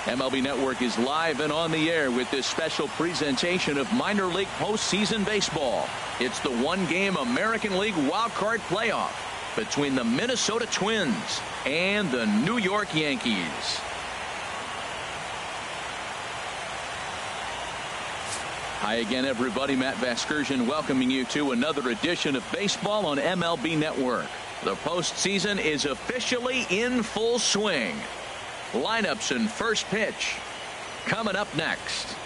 MLB Network is live and on the air with this special presentation of minor league postseason baseball. It's the one-game American League wildcard playoff between the Minnesota Twins and the New York Yankees. Hi again, everybody. Matt Vasgersian welcoming you to another edition of baseball on MLB Network. The postseason is officially in full swing. Lineups and first pitch coming up next.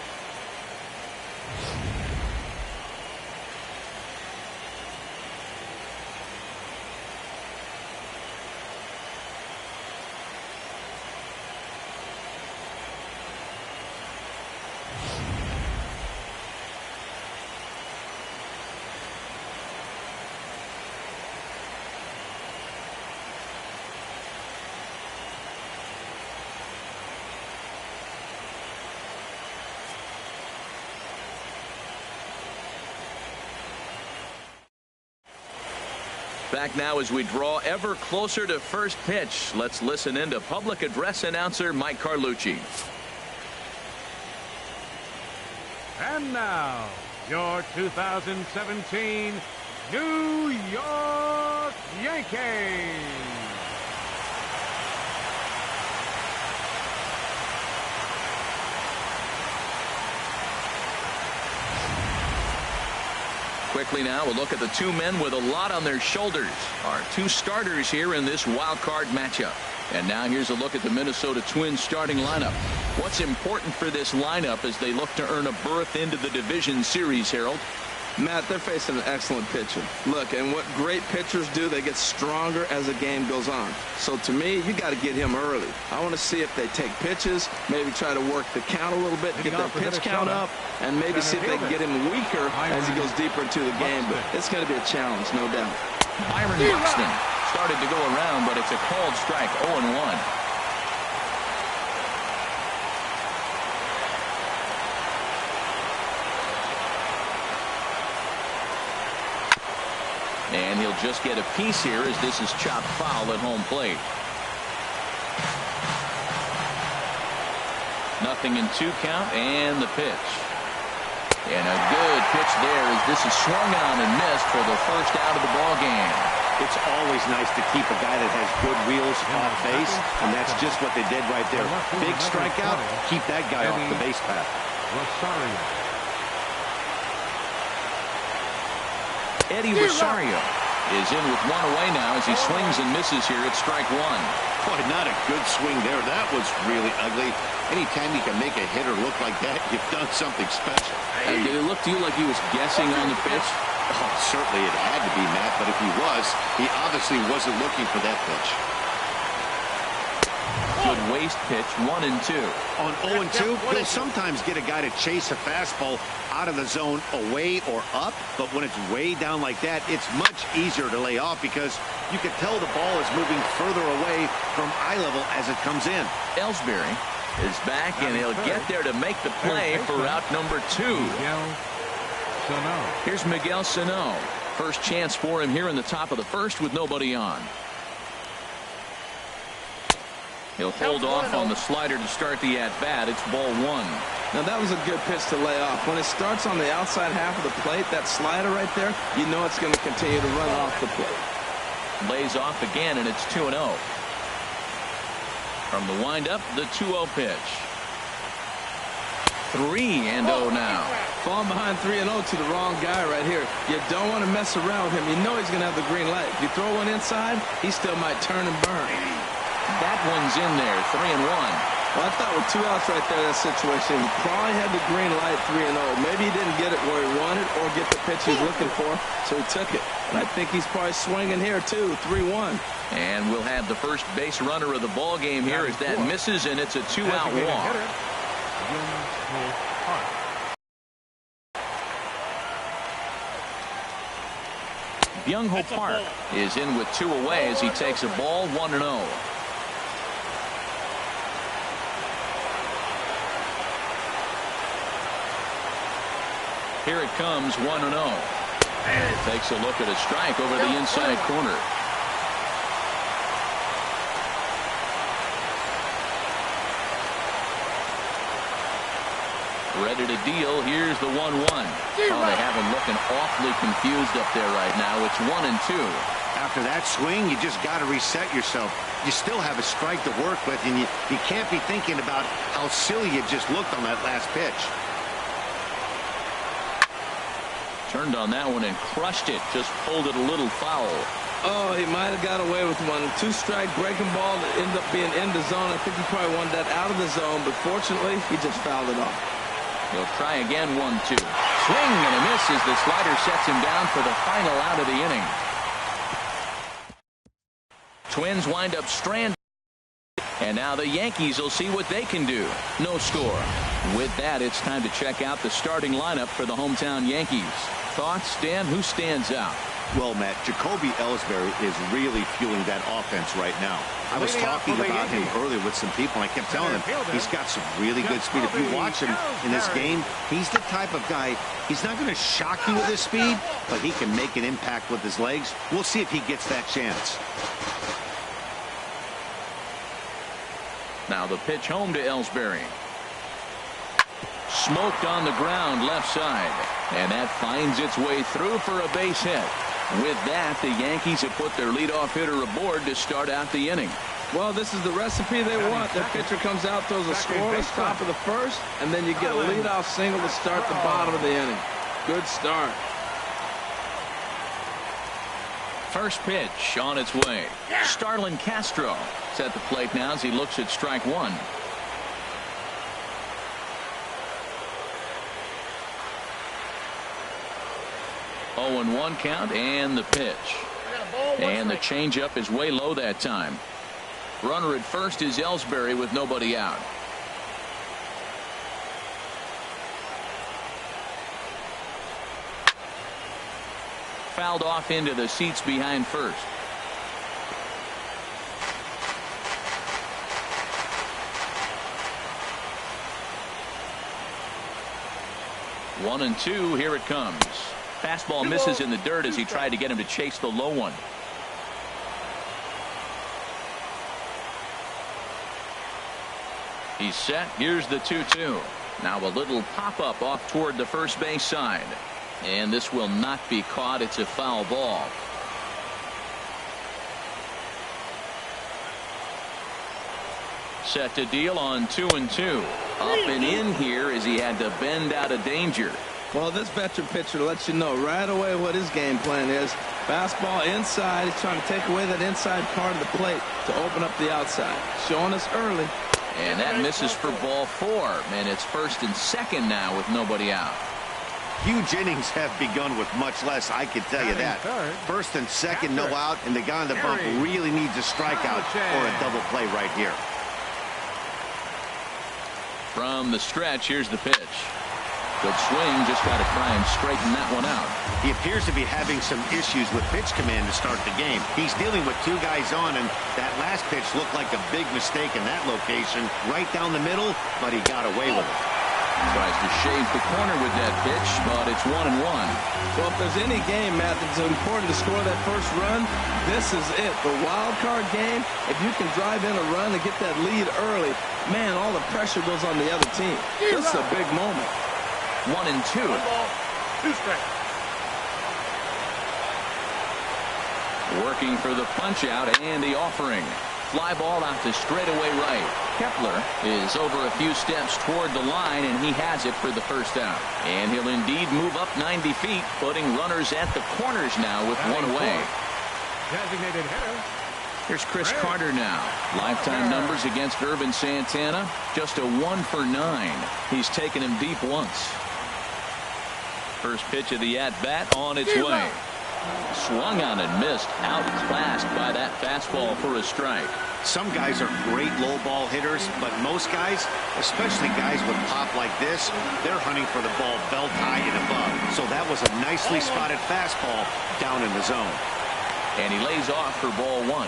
Back now as we draw ever closer to first pitch. Let's listen in to public address announcer Mike Carlucci. And now, your 2017 New York Yankees. Quickly now, we'll look at the two men with a lot on their shoulders. Our two starters here in this wild card matchup. And now here's a look at the Minnesota Twins starting lineup. What's important for this lineup as they look to earn a berth into the division series, Harold? Matt, they're facing an excellent pitcher. Look, and what great pitchers do, they get stronger as the game goes on. So to me, you got to get him early. I want to see if they take pitches, maybe try to work the count a little bit, get their pitch count up, and maybe see if they can get him weaker as he goes deeper into the game. But it's going to be a challenge, no doubt. Byron Buxton started to go around, but it's a called strike, 0-1. And he'll just get a piece here as this is chopped foul at home plate. Nothing in 2 count, and the pitch. And a good pitch there as this is swung on and missed for the first out of the ball game. It's always nice to keep a guy that has good wheels off base, and that's just what they did right there. Big strikeout, keep that guy off the base path. Eddie Rosario is in with 1 away now as he swings and misses here at strike 1. Boy, not a good swing there. That was really ugly. Anytime you can make a hitter look like that, you've done something special. Did it look to you like he was guessing on the pitch? Oh, certainly it had to be, Matt, but if he was, he obviously wasn't looking for that pitch. Good waste pitch, 1-2. On 0-2, he'll sometimes get a guy to chase a fastball out of the zone away or up, but when it's way down like that, it's much easier to lay off because you can tell the ball is moving further away from eye level as it comes in. Ellsbury is back, and he'll get there to make the play for route number 2. Here's Miguel Sano. First chance for him here in the top of the first with nobody on. He'll hold off on the slider to start the at-bat. It's ball 1. Now, that was a good pitch to lay off. When it starts on the outside half of the plate, that slider right there, you know it's going to continue to run off the plate. Lays off again, and it's 2-0. From the windup, the 2-0 pitch. 3-0 now. Falling behind 3-0 to the wrong guy right here. You don't want to mess around with him. You know he's going to have the green light. If you throw one inside, he still might turn and burn. That one's in there, 3-1. Well, I thought with 2 outs right there, that situation, he probably had the green light, 3-0. Maybe he didn't get it where he wanted or get the pitch he's looking for, so he took it. And I think he's probably swinging here, too, 3-1. And we'll have the first base runner of the ball game here as that misses, and it's a 2-out walk. Byung-Ho Park is in with 2 away as he takes a ball, 1-0. Here it comes, 1-0. Takes a look at a strike over the inside corner. Ready to deal. Here's the 1-1. Oh, they have him looking awfully confused up there right now. It's 1-2. After that swing, you just got to reset yourself. You still have a strike to work with, and you can't be thinking about how silly you just looked on that last pitch. Turned on that one and crushed it. Just pulled it a little foul. Oh, he might have got away with one. 2-strike breaking ball that ended up being in the zone. I think he probably wanted that out of the zone, but fortunately, he just fouled it off. He'll try again. 1-2. Swing and a miss as the slider sets him down for the final out of the inning. Twins wind up stranded. And now the Yankees will see what they can do. No score. With that, it's time to check out the starting lineup for the hometown Yankees. Thoughts, Dan? Who stands out? Well, Matt, Jacoby Ellsbury is really fueling that offense right now. I was talking about him earlier with some people, and I kept telling them he's got some really good speed. If you watch him in this game, he's the type of guy, he's not going to shock you with his speed, but he can make an impact with his legs. We'll see if he gets that chance. Now the pitch home to Ellsbury. Smoked on the ground left side. And that finds its way through for a base hit. With that, the Yankees have put their leadoff hitter aboard to start out the inning. Well, this is the recipe they want. Their pitcher comes out, throws a scoreless top of the first, and then you get a leadoff single to start the bottom of the inning. Good start. First pitch on its way. Starlin Castro is at the plate now as he looks at strike one. Oh, and 1 count, and the pitch. And the changeup is way low that time. Runner at first is Ellsbury with nobody out. Fouled off into the seats behind first. One and two, here it comes. Fastball misses in the dirt as he tried to get him to chase the low one. He's set. Here's the 2-2. Now a little pop-up off toward the first base side. And this will not be caught. It's a foul ball. Set to deal on 2-2. Up and in here as he had to bend out of danger. Well, this veteran pitcher lets you know right away what his game plan is. Fastball inside. He's trying to take away that inside part of the plate to open up the outside. Showing us early. And that misses for ball 4. And it's first and second now with nobody out. Huge innings have begun with much less, I can tell you that. First and second, no out, and the guy on the bump really needs a strikeout or a double play right here. From the stretch, here's the pitch. Good swing, just got to try and straighten that one out. He appears to be having some issues with pitch command to start the game. He's dealing with 2 guys on, and that last pitch looked like a big mistake in that location. Right down the middle, but he got away with it. Tries to shave the corner with that pitch, but it's 1-1. Well, if there's any game, Matt, that's important to score that first run, this is it. The wild card game, if you can drive in a run and get that lead early, man, all the pressure goes on the other team. This is a big moment. 1-2. 2 strikes. Working for the punch out and the offering. Fly ball out to straightaway right. Kepler is over a few steps toward the line, and he has it for the first out. And he'll indeed move up 90 feet, putting runners at the corners now with one away. Designated hitter. Here's Chris Carter now. Lifetime numbers against Irvin Santana, just a 1 for 9. He's taken him deep once. First pitch of the at-bat on its way. Swung on and missed. Outclassed by that fastball for a strike. Some guys are great low ball hitters, but most guys, especially guys with pop like this, they're hunting for the ball belt high and above. So that was a nicely spotted fastball down in the zone. And he lays off for ball 1.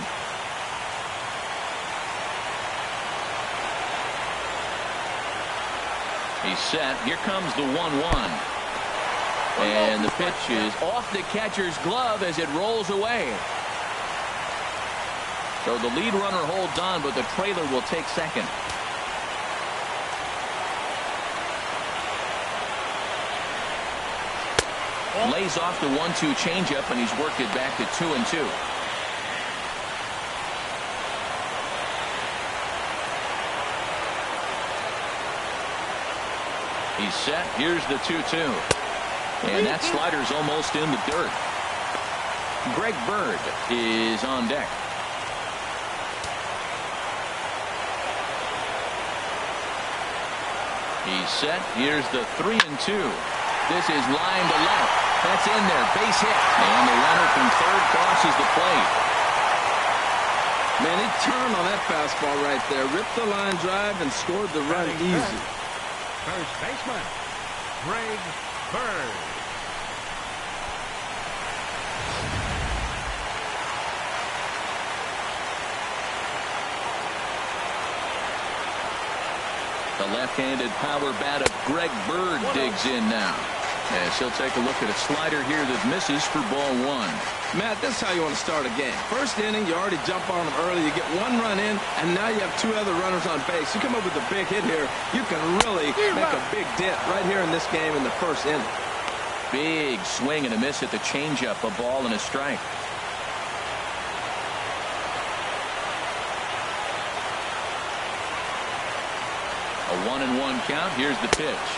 He's set. Here comes the 1-1. And the pitch is off the catcher's glove as it rolls away. So the lead runner holds on, but the trailer will take second. Lays off the 1-2 changeup, and he's worked it back to 2-2. He's set. Here's the 2-2. And that slider's almost in the dirt. Greg Bird is on deck. He's set. Here's the 3-2. This is line to left. That's in there. Base hit. And the runner from third crosses the plate. Man, he turned on that fastball right there. Ripped the line drive and scored the run easy. First baseman, Greg Bird. The left-handed power bat of Greg Bird digs in now. As he'll take a look at a slider here that misses for ball 1. Matt, this is how you want to start a game. First inning, you already jump on them early. You get 1 run in, and now you have 2 other runners on base. You come up with a big hit here. You can really make a big dent right here in this game in the first inning. Big swing and a miss at the changeup. A ball and a strike. A 1-1 count. Here's the pitch.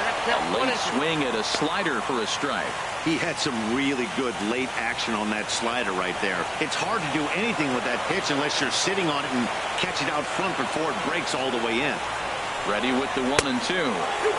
A late swing at a slider for a strike. He had some really good late action on that slider right there. It's hard to do anything with that pitch unless you're sitting on it and catch it out front before it breaks all the way in. Ready with the 1-2.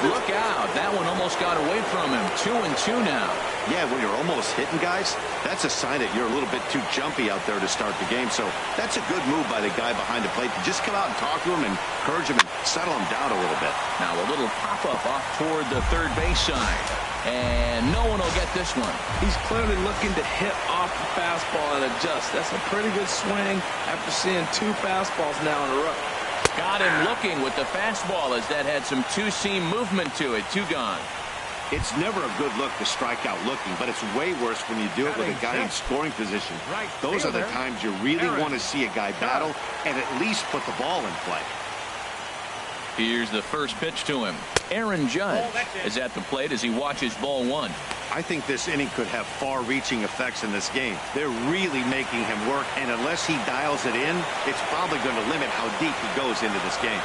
Look out. That one almost got away from him. 2-2 now. Yeah, when you're almost hitting guys, that's a sign that you're a little bit too jumpy out there to start the game. So that's a good move by the guy behind the plate to just come out and talk to him and encourage him and settle him down a little bit. Now a little pop-up off toward the third base side. And no one will get this one. He's clearly looking to hit off the fastball and adjust. That's a pretty good swing after seeing 2 fastballs now in a row. Got him looking with the fastball as that had some two-seam movement to it. 2 gone. It's never a good look to strike out looking, but it's way worse when you do it with a guy in scoring position. Those are the times you really want to see a guy battle and at least put the ball in play. Here's the first pitch to him. Aaron Judge is at the plate as he watches ball 1. I think this inning could have far-reaching effects in this game. They're really making him work, and unless he dials it in, it's probably going to limit how deep he goes into this game.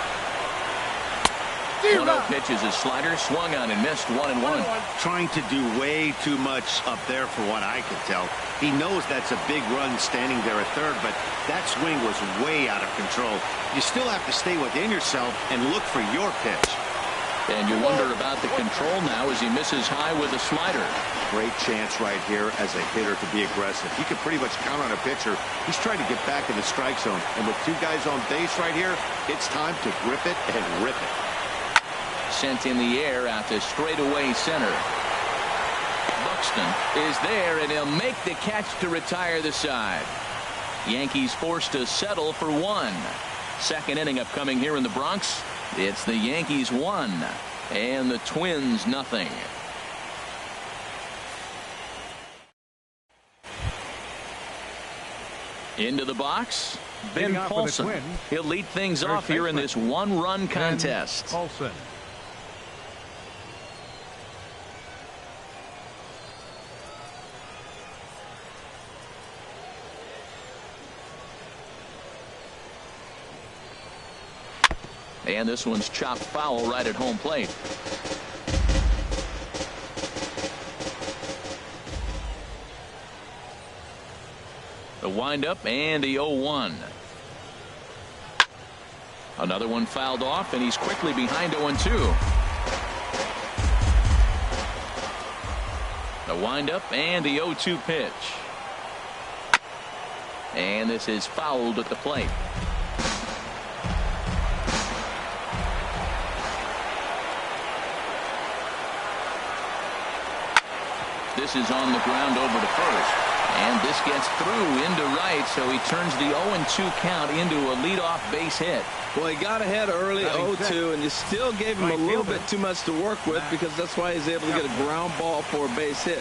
1-0 pitch is his slider, swung on and missed. 1-1. Trying to do way too much up there for what I could tell. He knows that's a big run standing there at third, but that swing was way out of control. You still have to stay within yourself and look for your pitch. And you wonder about the control now as he misses high with a slider. Great chance right here as a hitter to be aggressive. You can pretty much count on a pitcher. He's trying to get back in the strike zone. And with 2 guys on base right here, it's time to grip it and rip it. Sent in the air out to straightaway center. Buxton is there, and he'll make the catch to retire the side. Yankees forced to settle for 1. Second inning upcoming here in the Bronx. It's the Yankees 1 and the Twins nothing. Into the box, Ben Paulson. He'll lead things off here in this 1-run contest. Paulson. And this one's chopped foul right at home plate. The windup and the 0-1. Another one fouled off, and he's quickly behind 0-2. The windup and the 0-2 pitch. And this is fouled at the plate. This is on the ground over to first. And this gets through into right, so he turns the 0-2 count into a leadoff base hit. Well, he got ahead early, 0-2, and you still gave him a little bit too much to work with because that's why he's able to get a ground ball for a base hit.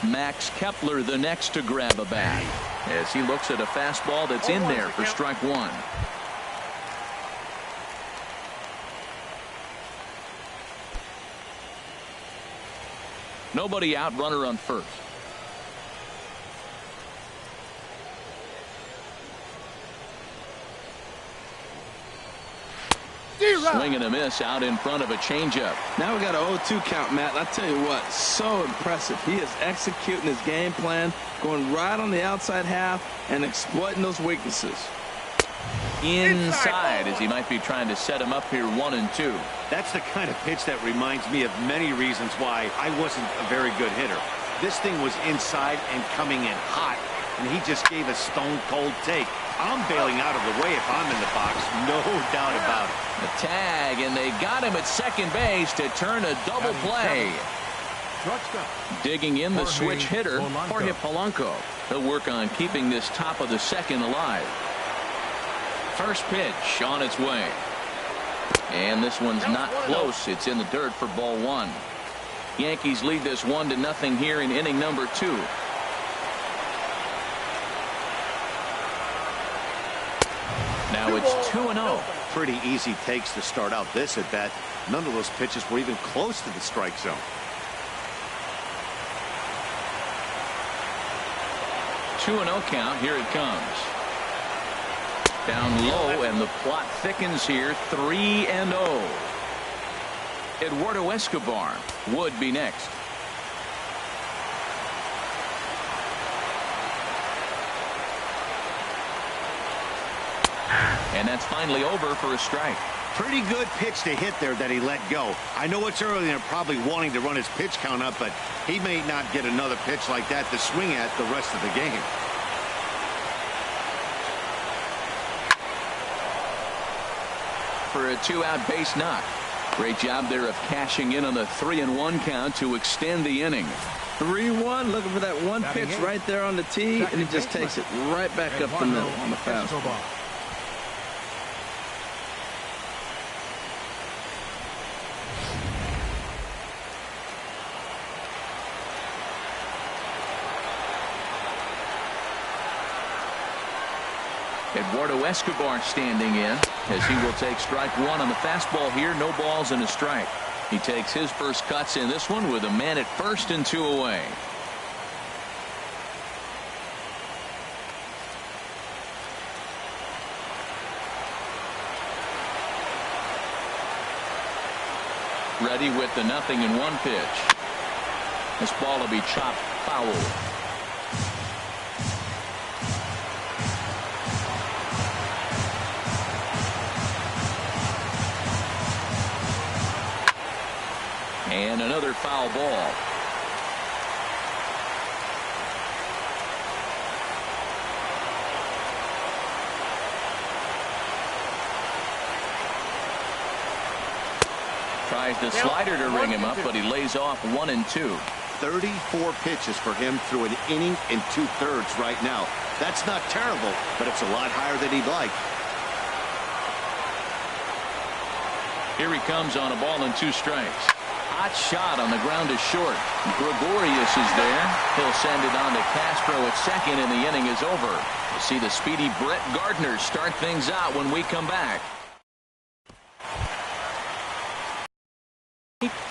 Max Kepler the next to grab a bat as he looks at a fastball that's in there for strike one. Nobody out, runner on first. Swing and a miss out in front of a changeup. Now we got an 0-2 count, Matt. I tell you what, so impressive. He is executing his game plan, going right on the outside half and exploiting those weaknesses. Inside, as he might be trying to set him up here 1-2. That's the kind of pitch that reminds me of many reasons why I wasn't a very good hitter. This thing was inside and coming in hot, and he just gave a stone-cold take. I'm bailing out of the way if I'm in the box, no doubt about it. The tag, and they got him at second base to turn a double play. Digging in the switch hitter, Jorge Polanco. He'll work on keeping this top of the second alive. First pitch on its way. And this one's not close. It's in the dirt for ball one. Yankees lead this 1-0 here in inning number 2. Now it's 2-0. Pretty easy takes to start out this at bat. None of those pitches were even close to the strike zone. 2-0 count. Here it comes. Down low, and the plot thickens here. 3-0. Eduardo Escobar would be next. And that's finally over for a strike. Pretty good pitch to hit there that he let go. I know it's early and they're probably wanting to run his pitch count up, but he may not get another pitch like that to swing at the rest of the game. For a 2-out base knock. Great job there of cashing in on the 3-1 count to extend the inning. 3-1, looking for that one pitch right there on the tee, and he just takes it right back up the middle on the fastball. Eduardo Escobar standing in as he will take strike one on the fastball here. No balls and a strike. He takes his first cuts in this one with a man at first and 2 away. Ready with the 0-1 pitch. This ball will be chopped foul. And another foul ball. Tries the slider to ring him up, but he lays off 1-2. 34 pitches for him through an inning and 2/3 right now. That's not terrible, but it's a lot higher than he'd like. Here he comes on a ball and 2 strikes. Hot shot on the ground to short. Gregorius is there. He'll send it on to Castro at second, and the inning is over. We'll see the speedy Brett Gardner start things out when we come back.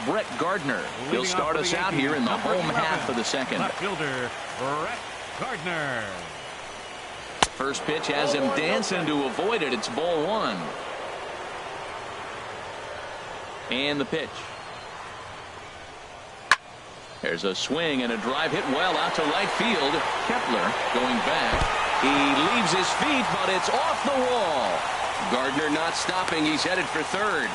Brett Gardner. He'll start us out here in the home half of the second. Left fielder, Brett Gardner. First pitch has him dancing to avoid it. It's ball 1. And the pitch. There's a swing and a drive hit well out to right field. Kepler going back. He leaves his feet, but it's off the wall. Gardner not stopping. He's headed for third.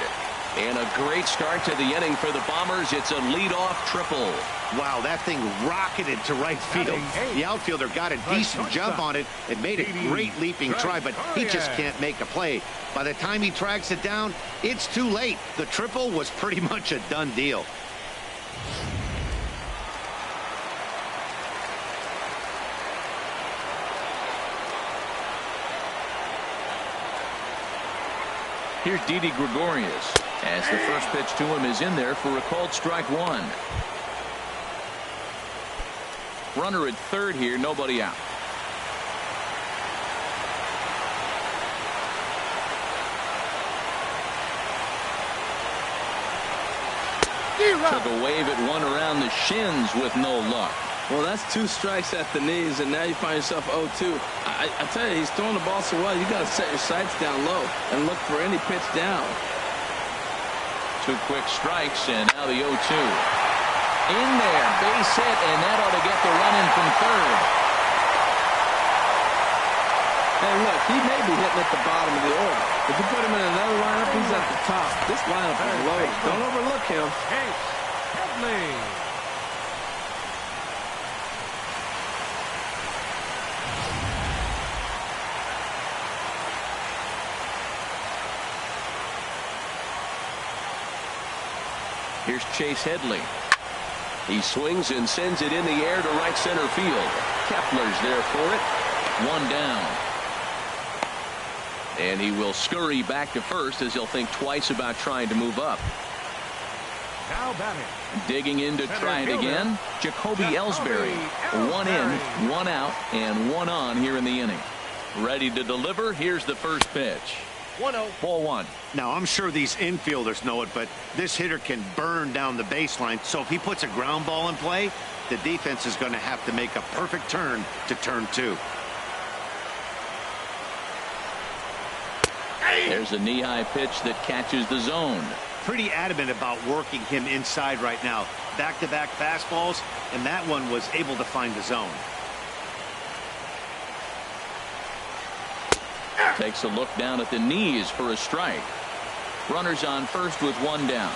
And a great start to the inning for the Bombers. It's a leadoff triple. Wow, that thing rocketed to right field. The outfielder got a decent jump on it and made a great leaping try, but he just can't make a play. By the time he tracks it down, it's too late. The triple was pretty much a done deal. Here's Didi Gregorius as the first pitch to him is in there for a called strike 1. Runner at third here, nobody out. Took a wave at one around the shins with no luck. Well, that's 2 strikes at the knees, and now you find yourself 0-2. I tell you, he's throwing the ball so well, you got to set your sights down low and look for any pitch down. 2 quick strikes, and now the 0-2. In there, base hit, and that ought to get the run in from third. Hey, look, he may be hitting at the bottom of the order. If you put him in another lineup, he's at the top. This lineup is loaded. Don't overlook him. Chase Headley. Here's Chase Headley. He swings and sends it in the air to right center field. Kepler's there for it. 1 down. And he will scurry back to first as he'll think twice about trying to move up. Now batting. Digging in to try it again. Jacoby Ellsbury. 1 in, 1 out, and 1 on here in the inning. Ready to deliver. Here's the first pitch. 1-0. Ball 1. Now, I'm sure these infielders know it, but this hitter can burn down the baseline. So if he puts a ground ball in play, the defense is going to have to make a perfect turn to turn 2. There's a knee-high pitch that catches the zone. Pretty adamant about working him inside right now. Back-to-back fastballs, and that one was able to find the zone. Takes a look down at the knees for a strike. Runners on first with 1 down.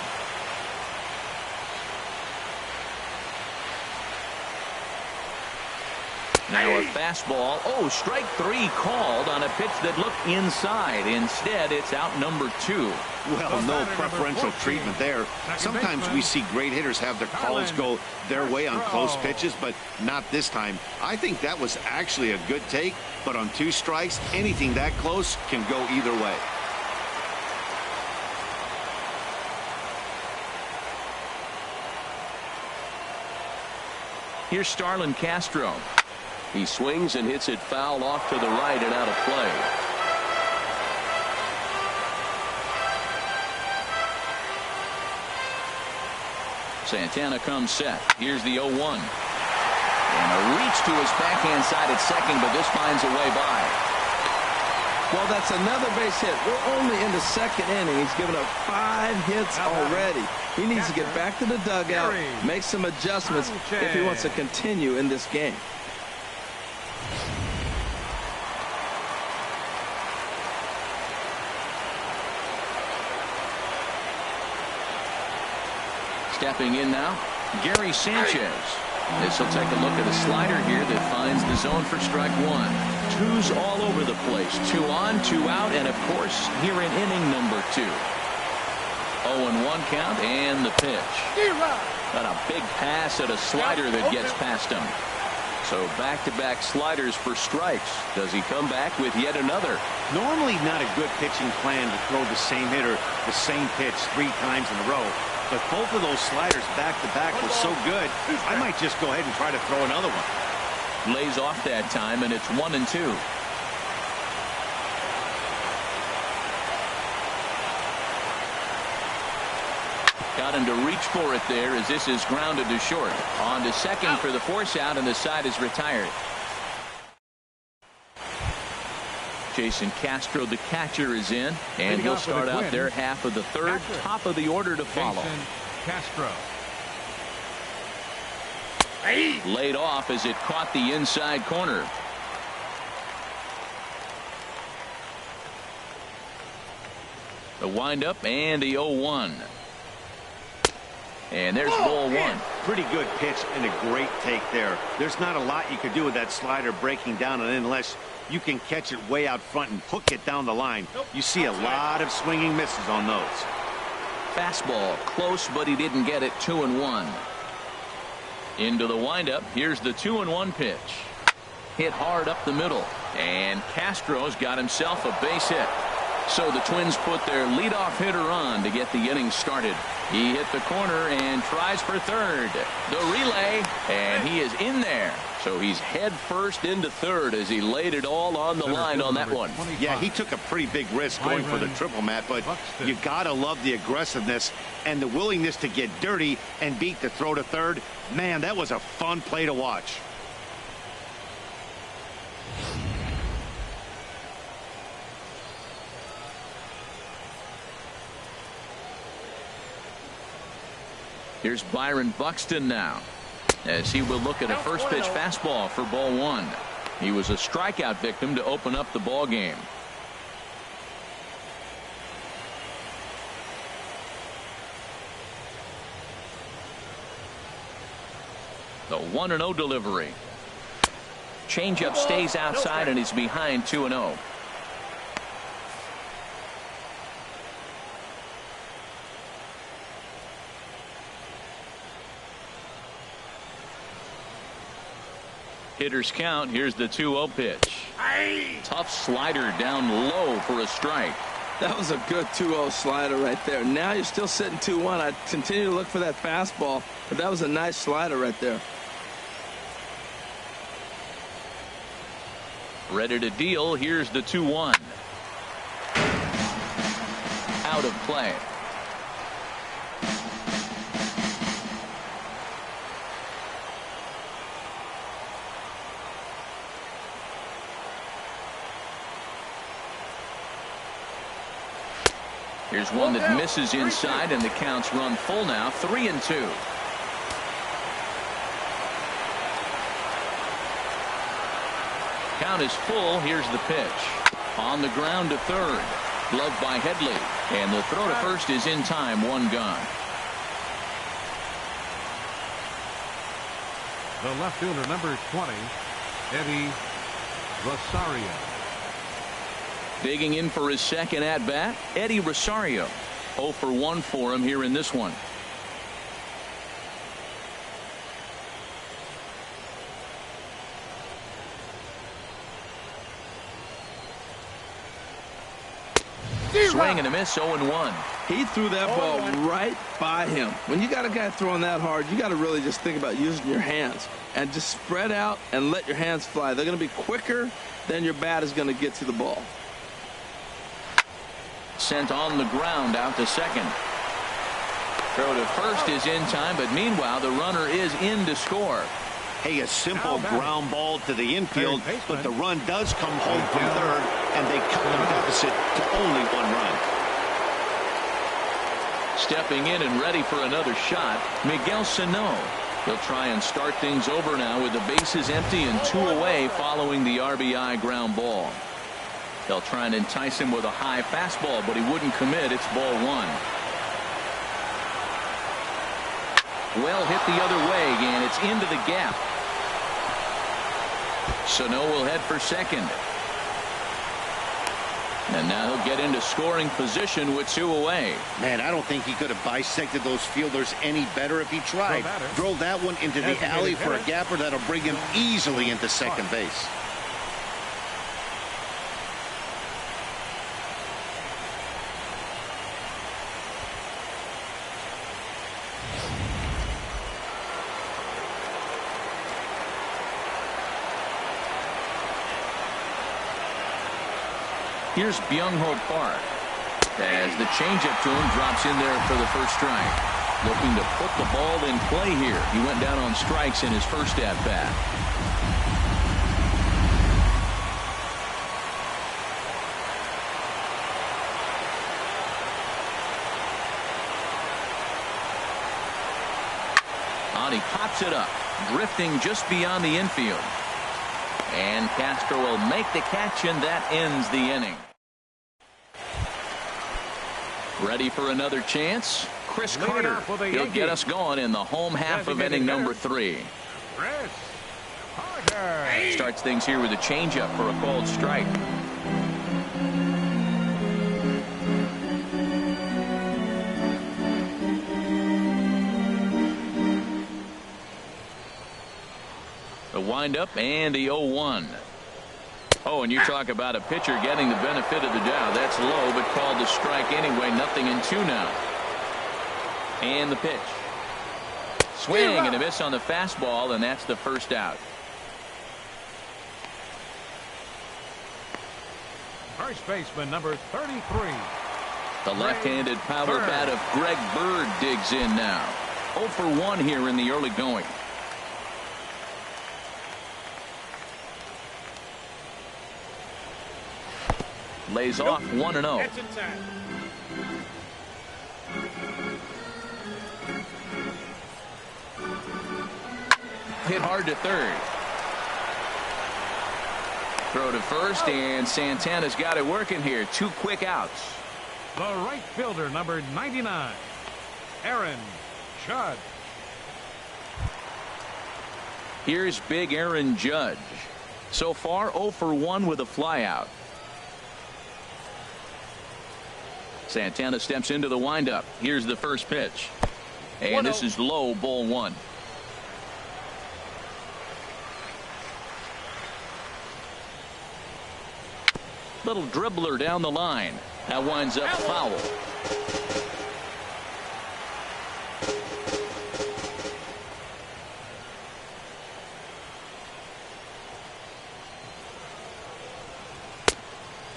Now a fastball. Oh, strike 3 called on a pitch that looked inside. Instead, it's out number 2. Well, no preferential treatment there. Sometimes we see great hitters have their calls go their way on close pitches, but not this time. I think that was actually a good take, but on 2 strikes, anything that close can go either way. Here's Starlin Castro. He swings and hits it foul off to the right and out of play. Santana comes set. Here's the 0-1. And a reach to his backhand side at second, but this finds a way by. Well, that's another base hit. We're only in the 2nd inning. He's given up 5 hits already. He needs to get back to the dugout, make some adjustments if he wants to continue in this game. Stepping in now, Gary Sanchez. This will take a look at a slider here that finds the zone for strike 1. 2s all over the place. 2 on, 2 out, and of course, here in inning number 2. 0-1 count, and the pitch. Got a big pass at a slider that gets past him. So back-to-back sliders for strikes. Does he come back with yet another? Normally not a good pitching plan to throw the same hitter the same pitch 3 times in a row. But both of those sliders back-to-back were so good, I might just go ahead and try to throw another one. Lays off that time, and it's 1-2. Got him to reach for it there as this is grounded to short. On to second for the force out, and the side is retired. Jason Castro, the catcher, is in, and he'll start out their half of the 3rd. Top of the order to follow. Castro. Laid off as it caught the inside corner. The windup and the 0-1. And there's ball 1. Pretty good pitch and a great take there. There's not a lot you could do with that slider breaking down and in unless you can catch it way out front and hook it down the line. You see a lot of swinging misses on those. Fastball close, but he didn't get it. 2-1. Into the windup. Here's the 2-1 pitch. Hit hard up the middle, and Castro's got himself a base hit. So the Twins put their leadoff hitter on to get the inning started. He hit the corner and tries for third. The relay, and he is in there. So he's head first into third as he laid it all on the line on that one. Yeah, he took a pretty big risk going for the triple, Matt, but you got to love the aggressiveness and the willingness to get dirty and beat the throw to third. Man, that was a fun play to watch. Here's Byron Buxton now, as he will look at a first pitch fastball for ball one. He was a strikeout victim to open up the ball game. The 1-0 delivery. Changeup stays outside and he's behind 2-0. Hitters count. Here's the 2-0 pitch. Tough slider down low for a strike. That was a good 2-0 slider right there. Now you're still sitting 2-1. I'd continue to look for that fastball, but that was a nice slider right there. Ready to deal. Here's the 2-1. Out of play. Here's one that misses inside, and the counts run full now, 3-2. Count is full. Here's the pitch. On the ground to third. Gloved by Headley. And the throw to first is in time. One gone. The left fielder, number 20, Eddie Rosario. Digging in for his second at bat, Eddie Rosario. 0 for 1 for him here in this one. Swing and a miss, 0-1. He threw that ball right by him. When you got a guy throwing that hard, you got to really just think about using your hands and just spread out and let your hands fly. They're going to be quicker than your bat is going to get to the ball. Sent on the ground out to second. Throw to first is in time, but meanwhile the runner is in to score. Hey, a simple ground ball to the infield, but the run does come home from third, and they cut the deficit to only 1 run. Stepping in and ready for another shot, Miguel Sano. He'll try and start things over now with the bases empty and 2 away following the RBI ground ball. They'll try and entice him with a high fastball, but he wouldn't commit. It's ball 1. Well hit the other way, and it's into the gap. Sano will head for second. And now he'll get into scoring position with 2 away. Man, I don't think he could have bisected those fielders any better if he tried. Drove that one into the alley for a gapper that'll bring him easily into second base. Here's Byung-ho Park as the changeup to him drops in there for the first strike. Looking to put the ball in play here. He went down on strikes in his first at bat. On he pops it up, drifting just beyond the infield. And Castro will make the catch, and that ends the inning. Ready for another chance? Chris Carter. He'll get us going in the home half of inning number 3. Chris Carter starts things here with a changeup for a called strike. The windup and the 0-1. Oh, and you talk about a pitcher getting the benefit of the doubt. That's low, but called a strike anyway. 0-2 now. And the pitch. Swing and a miss on the fastball, and that's the first out. First baseman number 33. The left-handed power bat of Greg Bird digs in now. 0 for 1 here in the early going. Lays off 1-0. Hit hard to third. Throw to first, and Santana's got it working here. 2 quick outs. The right fielder, number 99, Aaron Judge. Here's big Aaron Judge. So far, 0 for 1 with a flyout. Santana steps into the windup. Here's the first pitch. And this is low, ball 1. Little dribbler down the line. That winds up foul.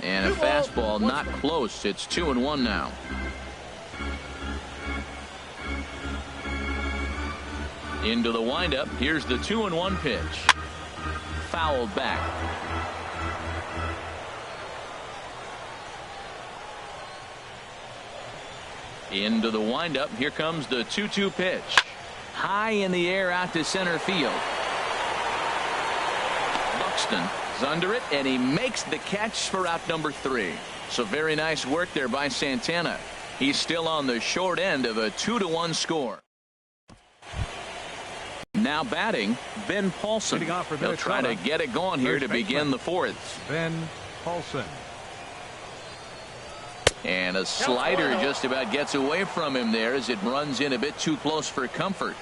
And a fastball not close. It's 2-1 now. Into the windup. Here's the 2-1 pitch. Fouled back. Into the windup. Here comes the 2-2 pitch. High in the air out to center field. Buxton is under it, and he makes the catch for out number 3. So very nice work there by Santana. He's still on the short end of a 2-1 score. Now batting, Ben Paulson. He'll try to get it going here to begin the 4th. Ben Paulson. And a slider just about gets away from him there as it runs in a bit too close for comfort.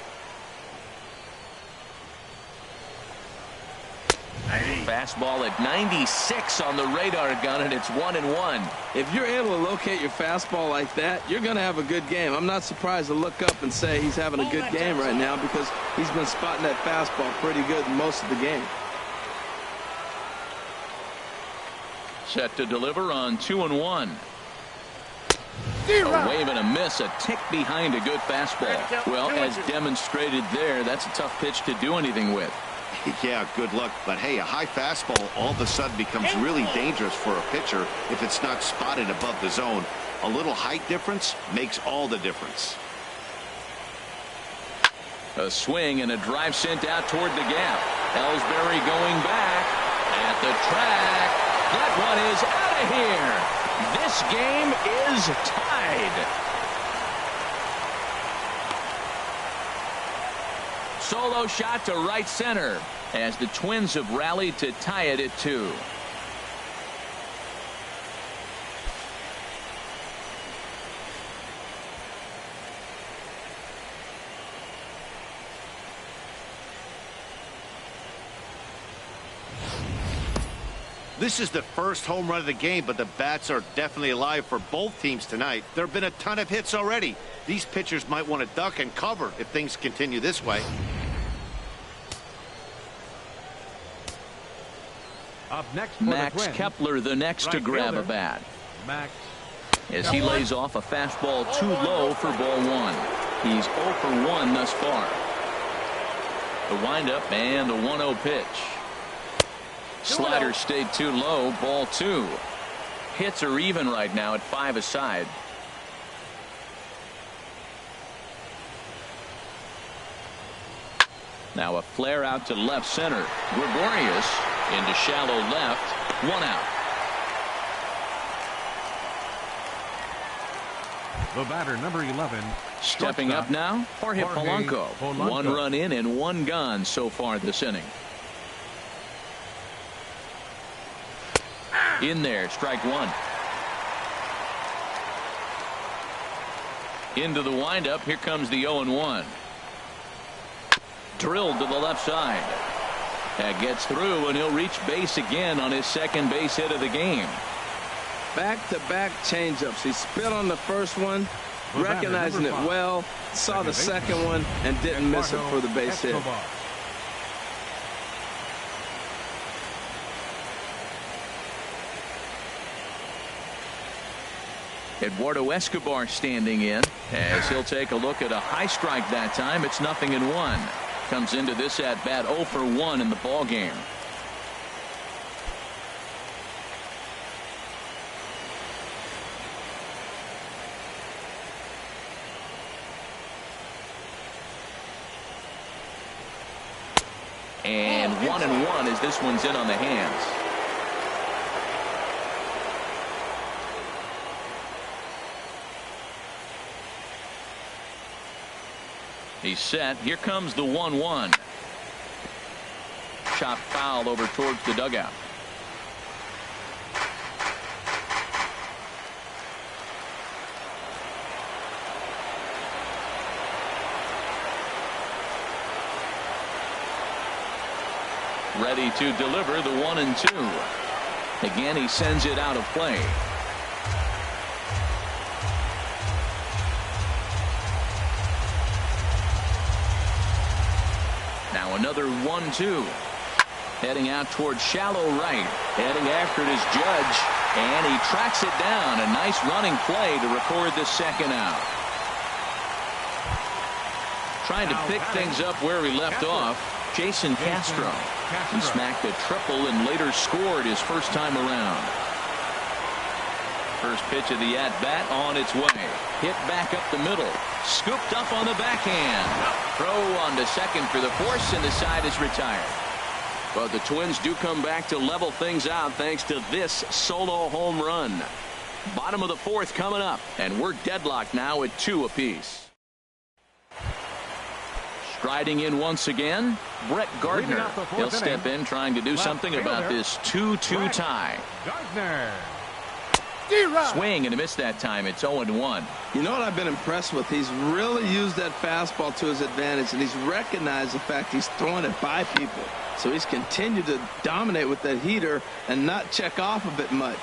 Fastball at 96 on the radar gun, and it's 1-1. If you're able to locate your fastball like that, you're going to have a good game. I'm not surprised to look up and say he's having a good game right now because he's been spotting that fastball pretty good most of the game. Set to deliver on 2-1. A wave and a miss, a tick behind a good fastball. Well, as demonstrated there, that's a tough pitch to do anything with. Yeah, good luck. But hey, a high fastball all of a sudden becomes really dangerous for a pitcher if it's not spotted above the zone. A little height difference makes all the difference. A swing and a drive sent out toward the gap. Ellsbury going back at the track. That one is out of here. This game is tied. Solo shot to right center as the Twins have rallied to tie it at 2. This is the first home run of the game, but the bats are definitely alive for both teams tonight. There have been a ton of hits already. These pitchers might want to duck and cover if things continue this way. Up next for Max Kepler, the next to grab a bat. Max. As he lays off a fastball too low for ball 1. He's 0 for 1 thus far. The windup and the 1-0 pitch. Slider stayed too low, ball 2. Hits are even right now at 5 aside. Now a flare out to left center. Gregorius into shallow left. 1 out. The batter, number 11. Stepping up now, Jorge Polanco. 1 run in and 1 gone so far this inning. In there, strike 1. Into the windup. Here comes the 0-1. Drilled to the left side. That gets through, and he'll reach base again on his second base hit of the game. Back-to-back changeups. He spit on the first one, recognizing it well, saw the second one, and didn't miss it for the base hit. Eduardo Escobar standing in as he'll take a look at a high strike that time. It's 0-1. Comes into this at bat 0 for 1 in the ball game. And 1-1 as this one's in on the hands. He's set. Here comes the 1-1. Chop foul over towards the dugout. Ready to deliver the 1-2. Again, he sends it out of play. Now another 1-2. Heading out towards shallow right. Heading after it is Judge. And he tracks it down. A nice running play to record the second out. Trying to pick things up where he left off. Jason Castro. He smacked a triple and later scored his first time around. First pitch of the at-bat on its way. Hit back up the middle. Scooped up on the backhand. Throw on to second for the force, and the side is retired. But the Twins do come back to level things out thanks to this solo home run. Bottom of the fourth coming up, and we're deadlocked now at 2 apiece. Striding in once again, Brett Gardner. He'll step in trying to do something about this 2-2 tie. Gardner. Swing and a miss that time. It's 0-1. You know what I've been impressed with? He's really used that fastball to his advantage, and he's recognized the fact he's throwing it by people. So he's continued to dominate with that heater and not check off of it much.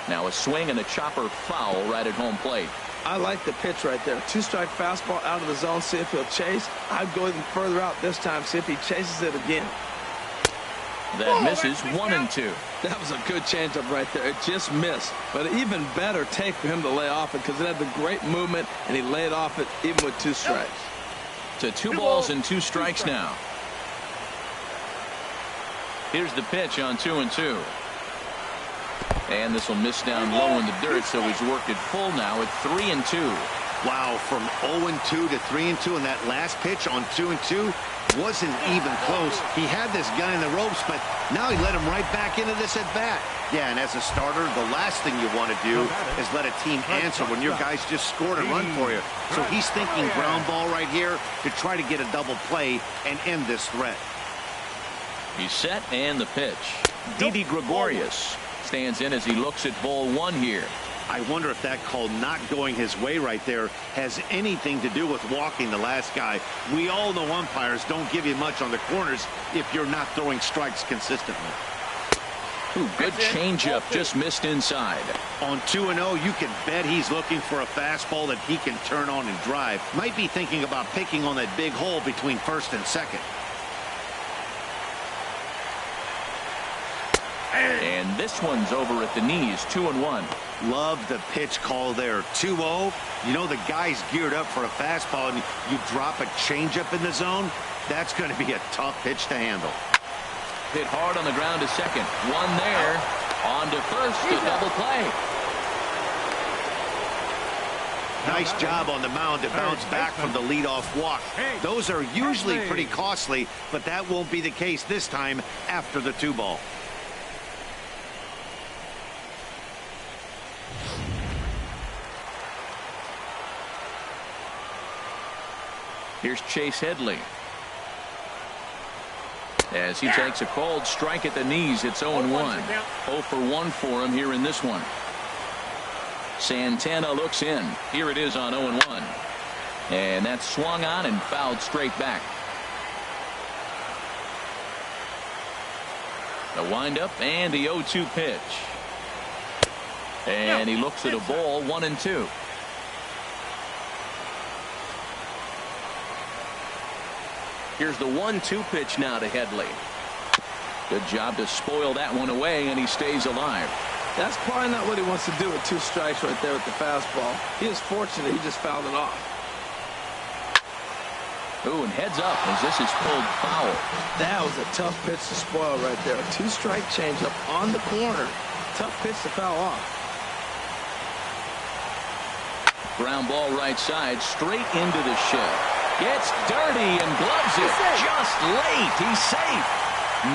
Now a swing and a chopper foul right at home plate. I like the pitch right there. 2-strike fastball out of the zone. See if he'll chase. I'd go even further out this time. See if he chases it again. That misses 1-2. That was a good changeup right there. It just missed. But an even better take for him to lay off it because it had the great movement and he laid off it even with 2 strikes. To 2 balls and 2 strikes now. Here's the pitch on 2-2. And this will miss down low in the dirt, so he's worked it full now at 3-2. Wow, from 0-2 to 3-2, and that last pitch on 2-2 wasn't even close. He had this guy in the ropes, but now he let him right back into this at bat. Yeah, and as a starter, the last thing you want to do is let a team answer when your guys just scored a run for you. So he's thinking ground ball right here to try to get a double play and end this threat. He's set, and the pitch. Didi Gregorius stands in as he looks at ball 1 here. I wonder if that call not going his way right there has anything to do with walking the last guy. We all know umpires don't give you much on the corners if you're not throwing strikes consistently. Ooh, good changeup, just missed inside. On 2-0, you can bet he's looking for a fastball that he can turn on and drive. Might be thinking about picking on that big hole between first and second. And this one's over at the knees, 2-1. Love the pitch call there. 2-0. You know the guy's geared up for a fastball, and you drop a changeup in the zone. That's going to be a tough pitch to handle. Hit hard on the ground to second. One there. On to first. A double play. Nice job on the mound to bounce back from the leadoff walk. Those are usually pretty costly, but that won't be the case this time after the 2-ball. Here's Chase Headley. As he takes a cold strike at the knees, it's 0-1. 0 for 1 for him here in this one. Santana looks in. Here it is on 0-1. And that's swung on and fouled straight back. The windup and the 0-2 pitch. And he looks at a ball, 1-2. Here's the 1-2 pitch now to Headley. Good job to spoil that one away, and he stays alive. That's probably not what he wants to do with 2 strikes right there with the fastball. He is fortunate he just fouled it off. Ooh, and heads up as this is pulled foul. That was a tough pitch to spoil right there. A 2-strike changeup on the corner. Tough pitch to foul off. Ground ball right side, straight into the shed. Gets dirty and gloves it just late. He's safe.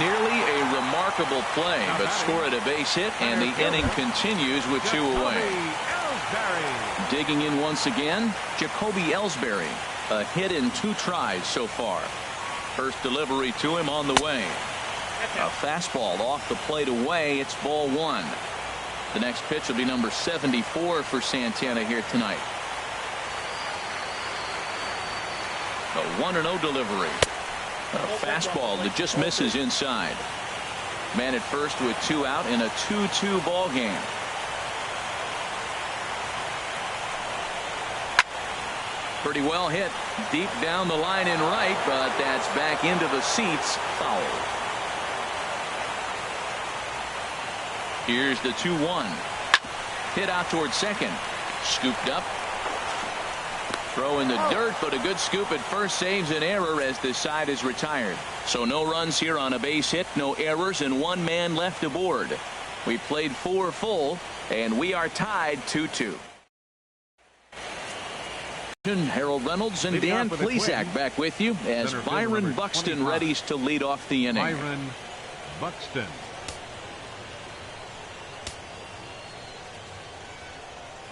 Nearly a remarkable play, but score at a base hit, and the inning continues with 2 away. Digging in once again, Jacoby Ellsbury. A hit in 2 tries so far. First delivery to him on the way. A fastball off the plate away. It's ball 1. The next pitch will be number 74 for Santana here tonight. A 1-0 delivery. A fastball that just misses inside. Man at first with 2 out in a 2-2 ball game. Pretty well hit deep down the line in right, but that's back into the seats. Foul. Here's the 2-1. Hit out toward second. Scooped up. Throw in the dirt, but a good scoop at first saves an error as this side is retired. So no runs here on a base hit, no errors, and 1 man left aboard. We played 4 full, and we are tied 2-2. Harold Reynolds and Dan Plesac back with you as Byron Buxton readies to lead off the inning. Byron Buxton.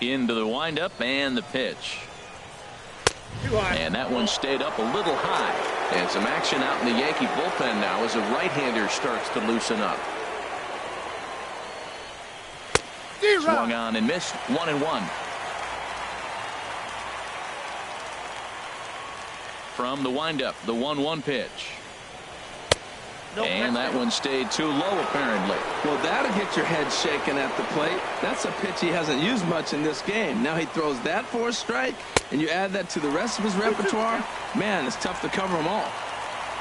Into the windup and the pitch. And that one stayed up a little high. And some action out in the Yankee bullpen now as a right-hander starts to loosen up. Swung on and missed. 1-1. From the windup, the 1-1 pitch. And that one stayed too low, apparently. Well, that'll get your head shaken at the plate. That's a pitch he hasn't used much in this game. Now he throws that for a strike, and you add that to the rest of his repertoire. Man, it's tough to cover them all.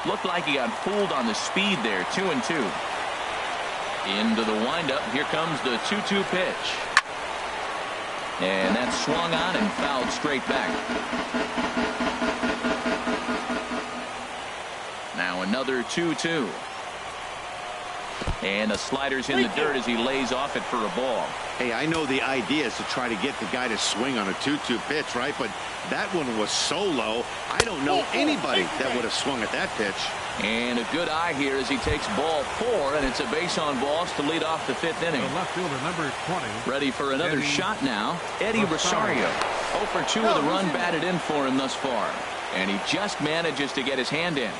Looked like he got fooled on the speed there. 2-2. Into the windup. Here comes the 2-2 pitch. And that's swung on and fouled straight back. Now another 2-2. And the slider's in the dirt as he lays off it for a ball. Hey, I know the idea is to try to get the guy to swing on a 2-2 pitch, right? But that one was so low, I don't know anybody that would have swung at that pitch. And a good eye here as he takes ball 4, and it's a base on balls to lead off the 5th inning. The left fielder, number 20. Ready for another shot now. Eddie Rosario. 0 for 2 with a run batted in for him thus far. And he just manages to get his hand in.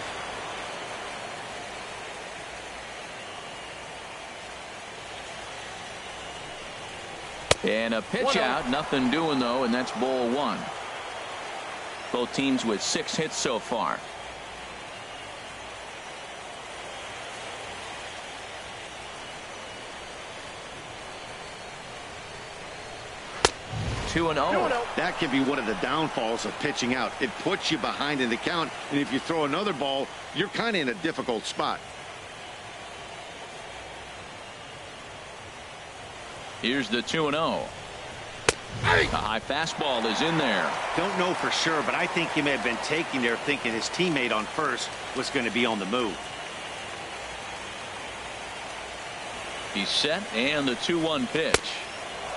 And a pitch out, nothing doing though, and that's ball 1. Both teams with 6 hits so far. Two and 0. That can be one of the downfalls of pitching out. It puts you behind in the count, and if you throw another ball, you're kind of in a difficult spot. Here's the 2-0. A high fastball is in there. Don't know for sure, but I think he may have been taking there thinking his teammate on first was going to be on the move. He's set, and the 2-1 pitch.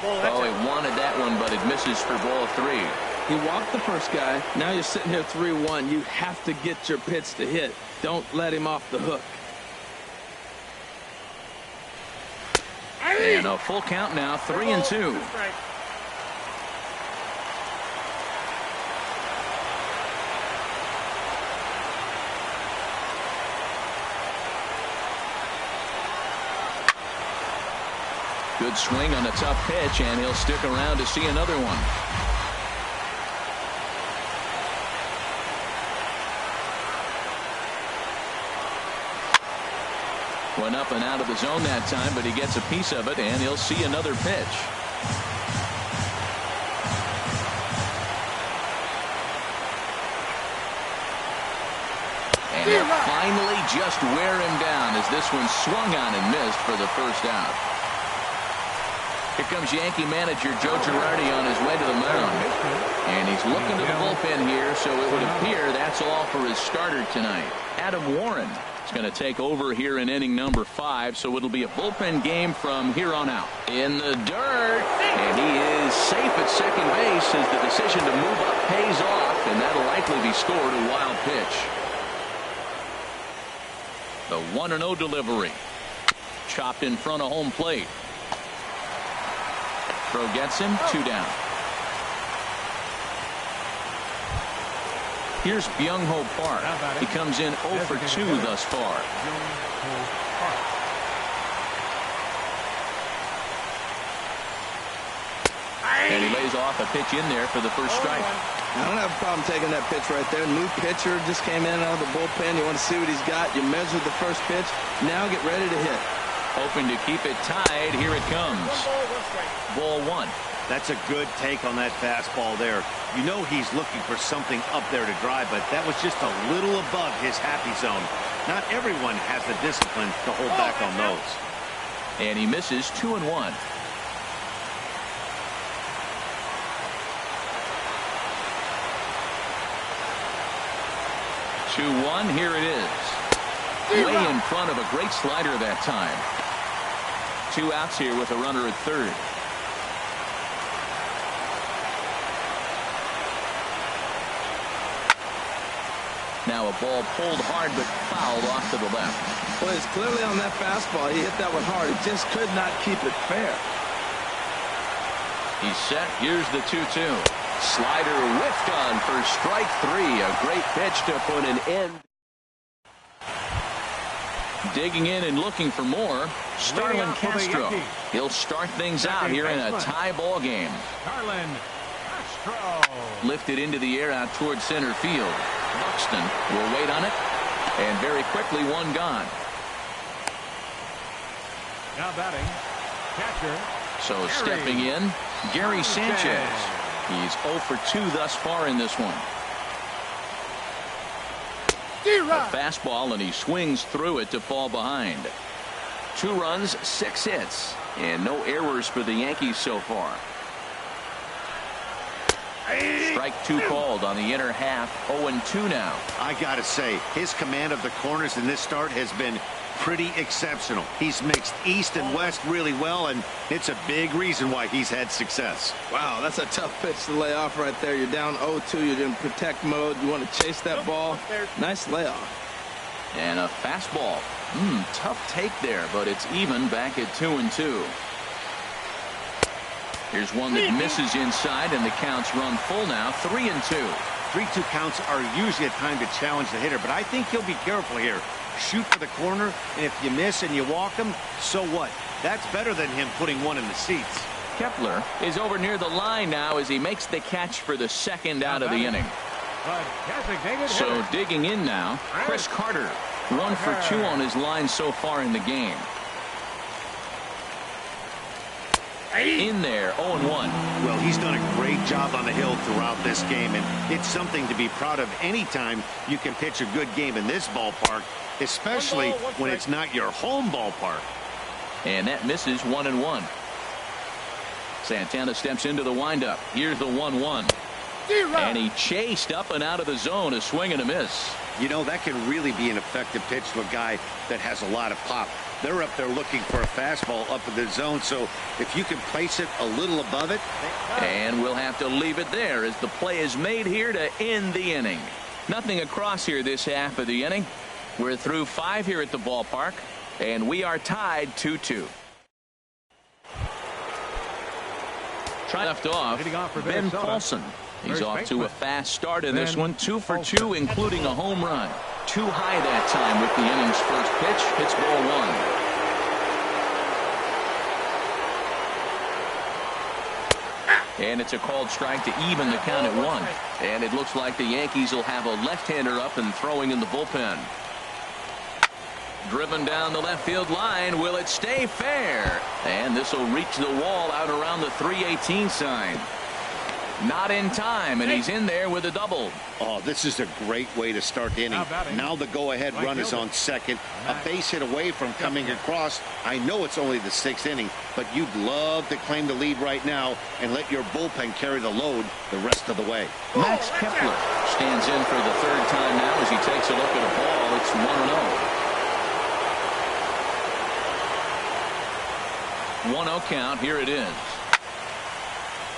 Oh, he wanted that one, but it misses for ball 3. He walked the first guy. Now you're sitting here 3-1. You have to get your pitch to hit. Don't let him off the hook. And a full count now, 3-2. Good swing on a tough pitch, and he'll stick around to see another one. Went up and out of the zone that time, but he gets a piece of it, and he'll see another pitch. And he'll finally just wear him down as this one swung on and missed for the first out. Here comes Yankee manager Joe Girardi on his way to the mound. And he's looking to the bullpen here, so it would appear that's all for his starter tonight. Adam Warren is going to take over here in inning number 5, so it'll be a bullpen game from here on out. In the dirt, and he is safe at second base as the decision to move up pays off, and that'll likely be scored a wild pitch. The 1-0 delivery. Chopped in front of home plate. Throw gets him, 2 down. Here's Byung-Ho Park. He comes in 0 for 2 thus far. And he lays off a pitch in there for the first strike. I don't have a problem taking that pitch right there. New pitcher just came in out of the bullpen. You want to see what he's got. You measured the first pitch. Now get ready to hit. Hoping to keep it tied. Here it comes. Ball 1. That's a good take on that fastball there. You know he's looking for something up there to drive, but that was just a little above his happy zone. Not everyone has the discipline to hold back on those. And he misses 2-1. Here it is. Way in front of a great slider that time. 2 outs here with a runner at third. Now a ball pulled hard but fouled off to the left. Well, it's clearly on that fastball. He hit that one hard. He just could not keep it fair. He's set. Here's the 2-2. Slider whiffed on for strike 3. A great pitch to put an end. Digging in and looking for more. Starlin Castro. He'll start things out here in a tie ball game. Starlin Castro. Lifted into the air out towards center field. Buxton will wait on it. And very quickly, one gone. Now batting. Catcher. So stepping in, Gary Sanchez. He's 0 for 2 thus far in this one. A fastball, and he swings through it to fall behind. 2 runs, 6 hits, and no errors for the Yankees so far. Strike 2 called on the inner half. 0-2 now. I gotta say, his command of the corners in this start has been pretty exceptional. He's mixed east and west really well, and it's a big reason why he's had success. Wow, that's a tough pitch to lay off right there. You're down 0-2. You're in protect mode. You want to chase that ball. Nice layoff. And a fastball. Tough take there, but it's even back at 2-2. Here's one that misses inside, and the counts run full now. 3-2. 3-2 counts are usually a time to challenge the hitter, but I think he'll be careful here. Shoot for the corner, and if you miss and you walk him, so what? That's better than him putting one in the seats. Kepler is over near the line now as he makes the catch for the second out of the inning. So digging in now, Chris Carter. 1 for 2 on his line so far in the game. In there, 0-1. Well, he's done a great job on the hill throughout this game, and it's something to be proud of anytime you can pitch a good game in this ballpark, especially when it's not your home ballpark. And that misses 1-1. Santana steps into the windup. Here's the 1-1. And he chased up and out of the zone, a swing and a miss. You know, that can really be an effective pitch to a guy that has a lot of pop. They're up there looking for a fastball up in the zone, so if you can place it a little above it. And we'll have to leave it there as the play is made here to end the inning. Nothing across here this half of the inning. We're through 5 here at the ballpark, and we are tied 2-2. Left off, Ben Paulson. He's off to a fast start in this one. 2 for 2, including a home run. Too high that time with the inning's first pitch. Hits ball 1. And it's a called strike to even the count at 1. And it looks like the Yankees will have a left-hander up and throwing in the bullpen. Driven down the left field line. Will it stay fair? And this will reach the wall out around the 318 sign. Not in time, and he's in there with a double. Oh, this is a great way to start the inning. Now the go-ahead run is on second. A base hit away from coming across. I know it's only the 6th inning, but you'd love to claim the lead right now and let your bullpen carry the load the rest of the way. Max Kepler stands in for the 3rd time now as he takes a look at a ball. It's 1-0. 1-0 count. Here it is.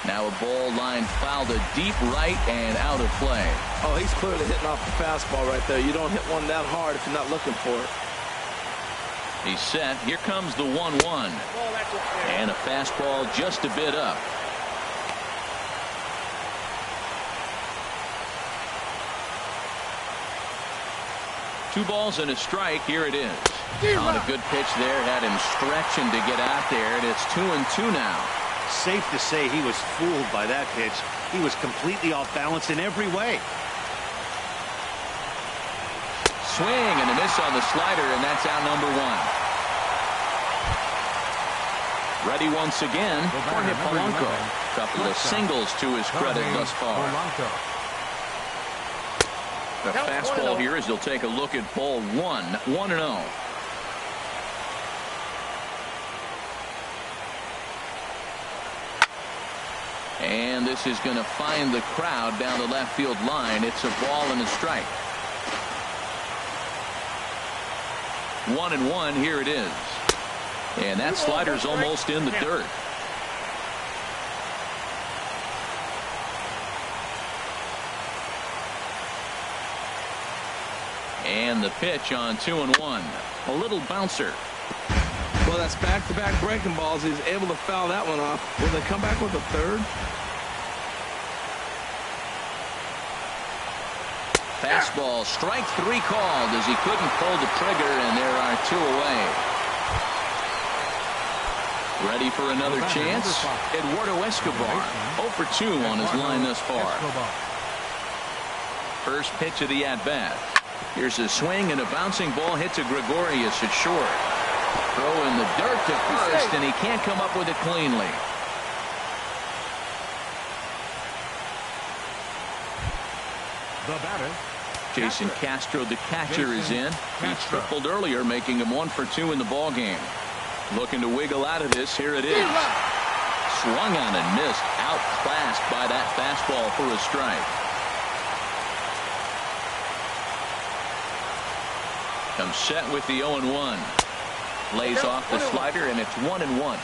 Now a ball line fouled to deep right and out of play. Oh, he's clearly hitting off the fastball right there. You don't hit one that hard if you're not looking for it. He's set. Here comes the 1-1. And a fastball just a bit up. Two balls and a strike. Here it is. On a good pitch there. Had him stretching to get out there. And it's 2-2 now. Safe to say he was fooled by that pitch. He was completely off balance in every way. Swing and a miss on the slider, and that's out number 1. Ready once again for Polanco. Couple of singles to his credit thus far. The fastball here as they'll take a look at ball 1. 1-0. And this is going to find the crowd down the left field line. It's a ball and a strike. 1-1. Here it is. And that slider's almost in the dirt. And the pitch on 2-1. A little bouncer. Well, that's back-to-back breaking balls. He's able to foul that one off. Will they come back with a 3rd? Fastball, strike 3 called as he couldn't pull the trigger, and there are 2 away. Ready for another chance? Eduardo Escobar, 0 for 2 on his line thus far. First pitch of the at-bat. Here's a swing and a bouncing ball hit to Gregorius at short. Throw in the dirt to first, and he can't come up with it cleanly. The batter, Jason Castro, the catcher, is in. He tripled earlier, making him 1 for 2 in the ball game. Looking to wiggle out of this. Here it is. Swung on and missed. Outclassed by that fastball for a strike. Comes set with the 0-1. Lays off the slider, and it's 1-1.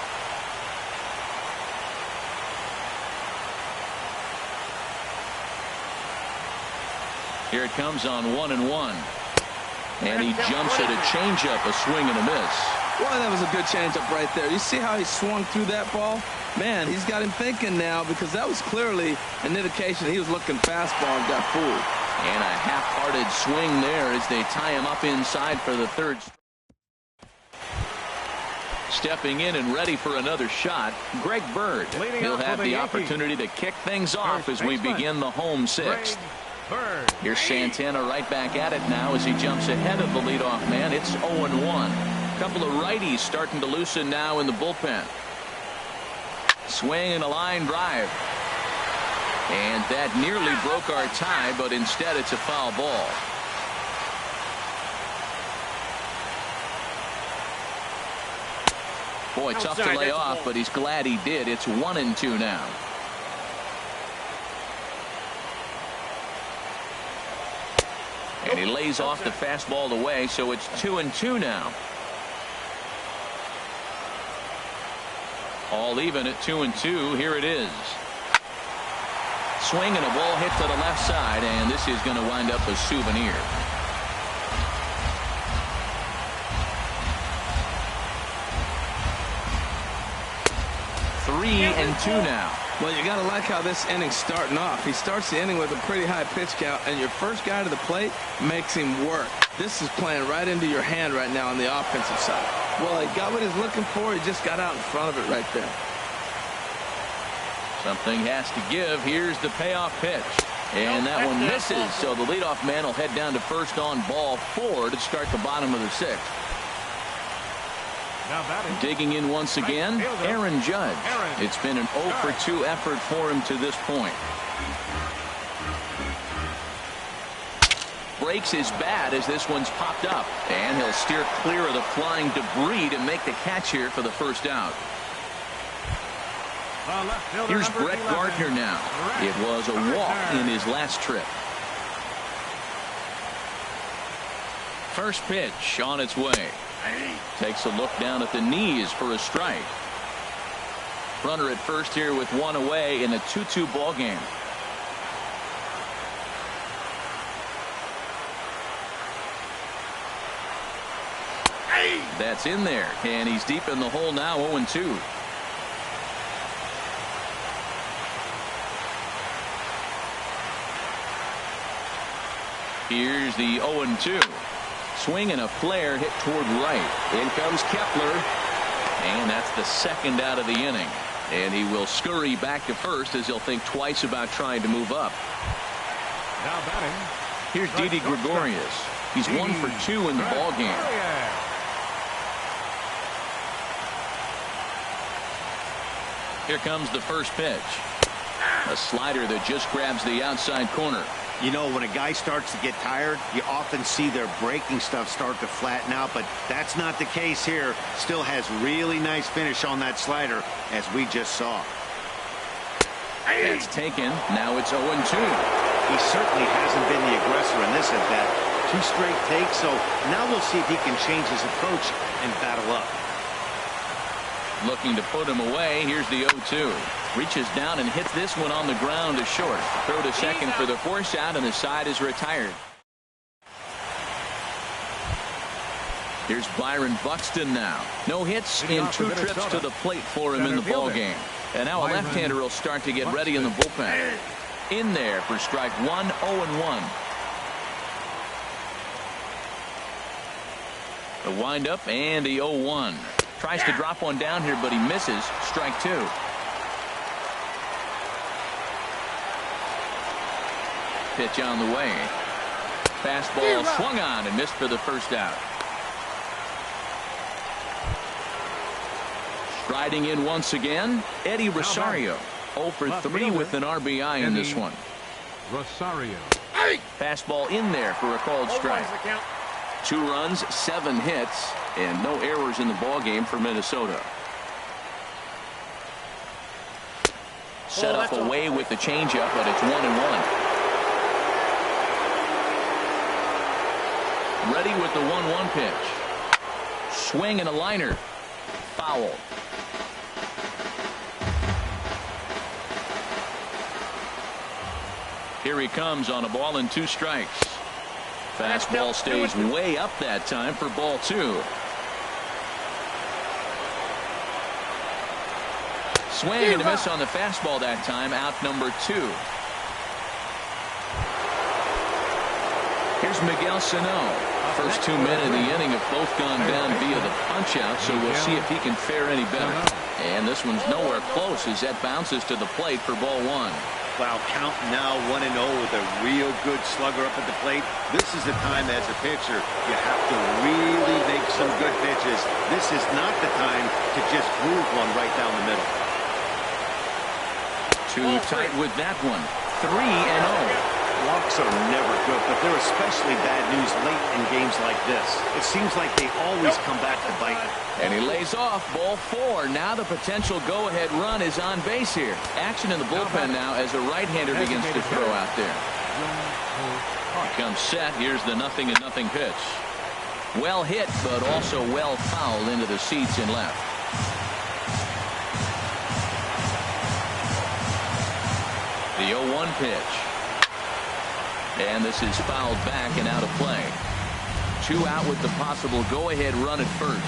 Here it comes on 1-1. And he jumps at a changeup, a swing and a miss. Well, that was a good changeup right there. You see how he swung through that ball? Man, he's got him thinking now, because that was clearly an indication he was looking fastball and got fooled. And a half-hearted swing there as they tie him up inside for the 3rd. Stepping in and ready for another shot, Greg Bird. He'll have the opportunity to kick things off as we begin the home 6th. Here's Santana right back at it now as he jumps ahead of the leadoff man. It's 0-1. Couple of righties starting to loosen now in the bullpen. Swing and a line drive. And that nearly broke our tie, but instead it's a foul ball. Boy, tough to lay off, but he's glad he did. It's 1-2 now. And he lays off the fastball away, so it's 2-2 now. All even at 2-2. Here it is. Swing and a ball hit to the left side, and this is going to wind up a souvenir. 3-2 now. Well, you got to like how this inning's starting off. He starts the inning with a pretty high pitch count, and your first guy to the plate makes him work. This is playing right into your hand right now on the offensive side. Well, he got what he's looking for. He just got out in front of it right there. Something has to give. Here's the payoff pitch. And that one misses, so the leadoff man will head down to first on ball 4 to start the bottom of the 6th. Digging in once again, Aaron Judge. It's been an 0 for 2 effort for him to this point. Breaks his bat as this one's popped up, and he'll steer clear of the flying debris to make the catch here for the first out. Here's Brett Gardner now. It was a walk in his last trip. First pitch on its way. Takes a look down at the knees for a strike. Runner at first here with 1 away in a 2-2 ball game. That's in there, and he's deep in the hole now, 0-2. Here's the 0-2. Swing and a flare hit toward right. In comes Kepler, and that's the second out of the inning. And he will scurry back to first as he'll think twice about trying to move up. Now batting. Here's Didi Gregorius. He's 1 for 2 in the ball game. Here comes the first pitch. A slider that just grabs the outside corner. You know, when a guy starts to get tired, you often see their breaking stuff start to flatten out, but that's not the case here. Still has really nice finish on that slider, as we just saw. It's taken. Now it's 0-2. He certainly hasn't been the aggressor in this at-bat. 2 straight takes, so now we'll see if he can change his approach and battle up. Looking to put him away. Here's the 0-2. Reaches down and hits this one on the ground to short. Throw to second for the force out, and the side is retired. Here's Byron Buxton now. No hits in 2 trips to the plate for him in the ball game. And now a left-hander will start to get ready in the bullpen. In there for strike 1, 0-1. The windup and the 0-1. Tries to drop one down here, but he misses. Strike 2. Pitch on the way. Fastball swung on and missed for the first out. Striding in once again, Eddie Rosario. 0 for 3 with an RBI in this one. Rosario. Fastball in there for a called strike. 2 runs, 7 hits, and no errors in the ball game for Minnesota. Set up away with the changeup, but it's 1-1. Ready with the 1-1 pitch. Swing and a liner. Foul. Here he comes on a ball and 2 strikes. Fastball stays way up that time for ball 2. Swing and a miss on the fastball that time. Out number 2. Here's Miguel Sano. First 2 men in the inning have both gone down via the punch-out, so we'll see if he can fare any better. And this one's nowhere close as that bounces to the plate for ball 1. Wow, count now 1-0 with a real good slugger up at the plate. This is the time as a pitcher you have to really make some good pitches. This is not the time to just groove one right down the middle. Too tight with that one. 3-0. Walks are never good, but they're especially bad news late in games like this. It seems like they always come back to bite. And he lays off ball 4. Now the potential go-ahead run is on base here. Action in the bullpen now as a right-hander begins to throw out there. Comes set. Here's the 0-0 pitch. Well hit, but also well fouled into the seats in left. The 0-1 pitch. And this is fouled back and out of play. 2 out with the possible go-ahead run at first.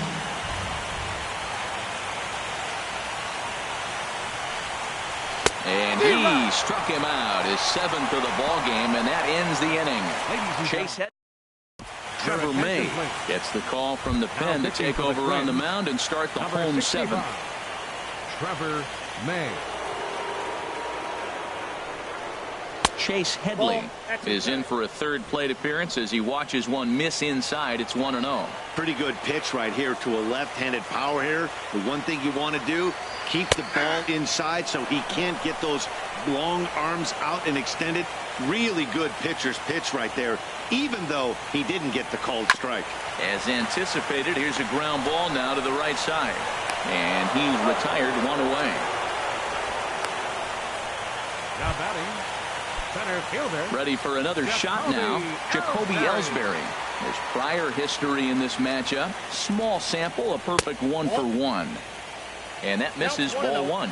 And he struck him out. His 7th of the ball game, and that ends the inning. Chase head. Trevor May gets the call from the pen to take over on the mound and start the home 7th. Chase Headley is in for a third plate appearance as he watches one miss inside. It's 1-0. Pretty good pitch right here to a left-handed power hitter. The one thing you want to do, keep the ball inside so he can't get those long arms out and extended. Really good pitcher's pitch right there, even though he didn't get the called strike. As anticipated, here's a ground ball now to the right side. And he's retired, one away. Now batting, center fielder. Ready for another shot now, Jacoby Ellsbury. There's prior history in this matchup. Small sample, a perfect 1-for-1. And that misses, ball one.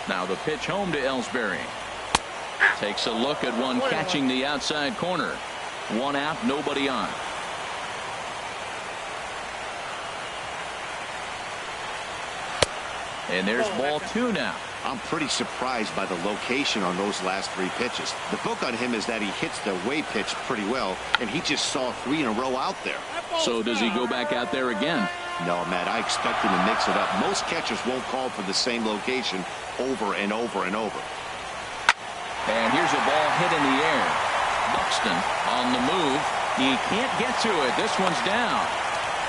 Now the pitch home to Ellsbury. Takes a look at one catching the outside corner. One out, nobody on. And there's ball two now. I'm pretty surprised by the location on those last three pitches. The book on him is that he hits the way pitch pretty well, and he just saw three in a row out there. So does he go back out there again? No, Matt, I expect him to mix it up. Most catchers won't call for the same location over and over and over. And here's a ball hit in the air. Buxton on the move. He can't get to it. This one's down.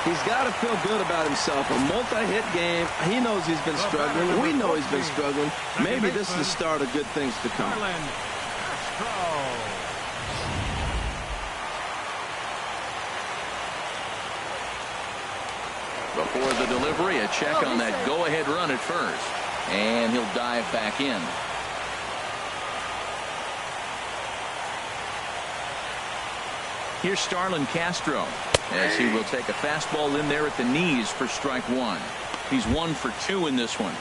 He's got to feel good about himself. A multi-hit game. He knows he's been struggling. We know he's been struggling. Maybe this is the start of good things to come. Before the delivery, a check on that go-ahead run at first. And he'll dive back in. Here's Starlin Castro as he will take a fastball in there at the knees for strike one. He's 1 for 2 in this one.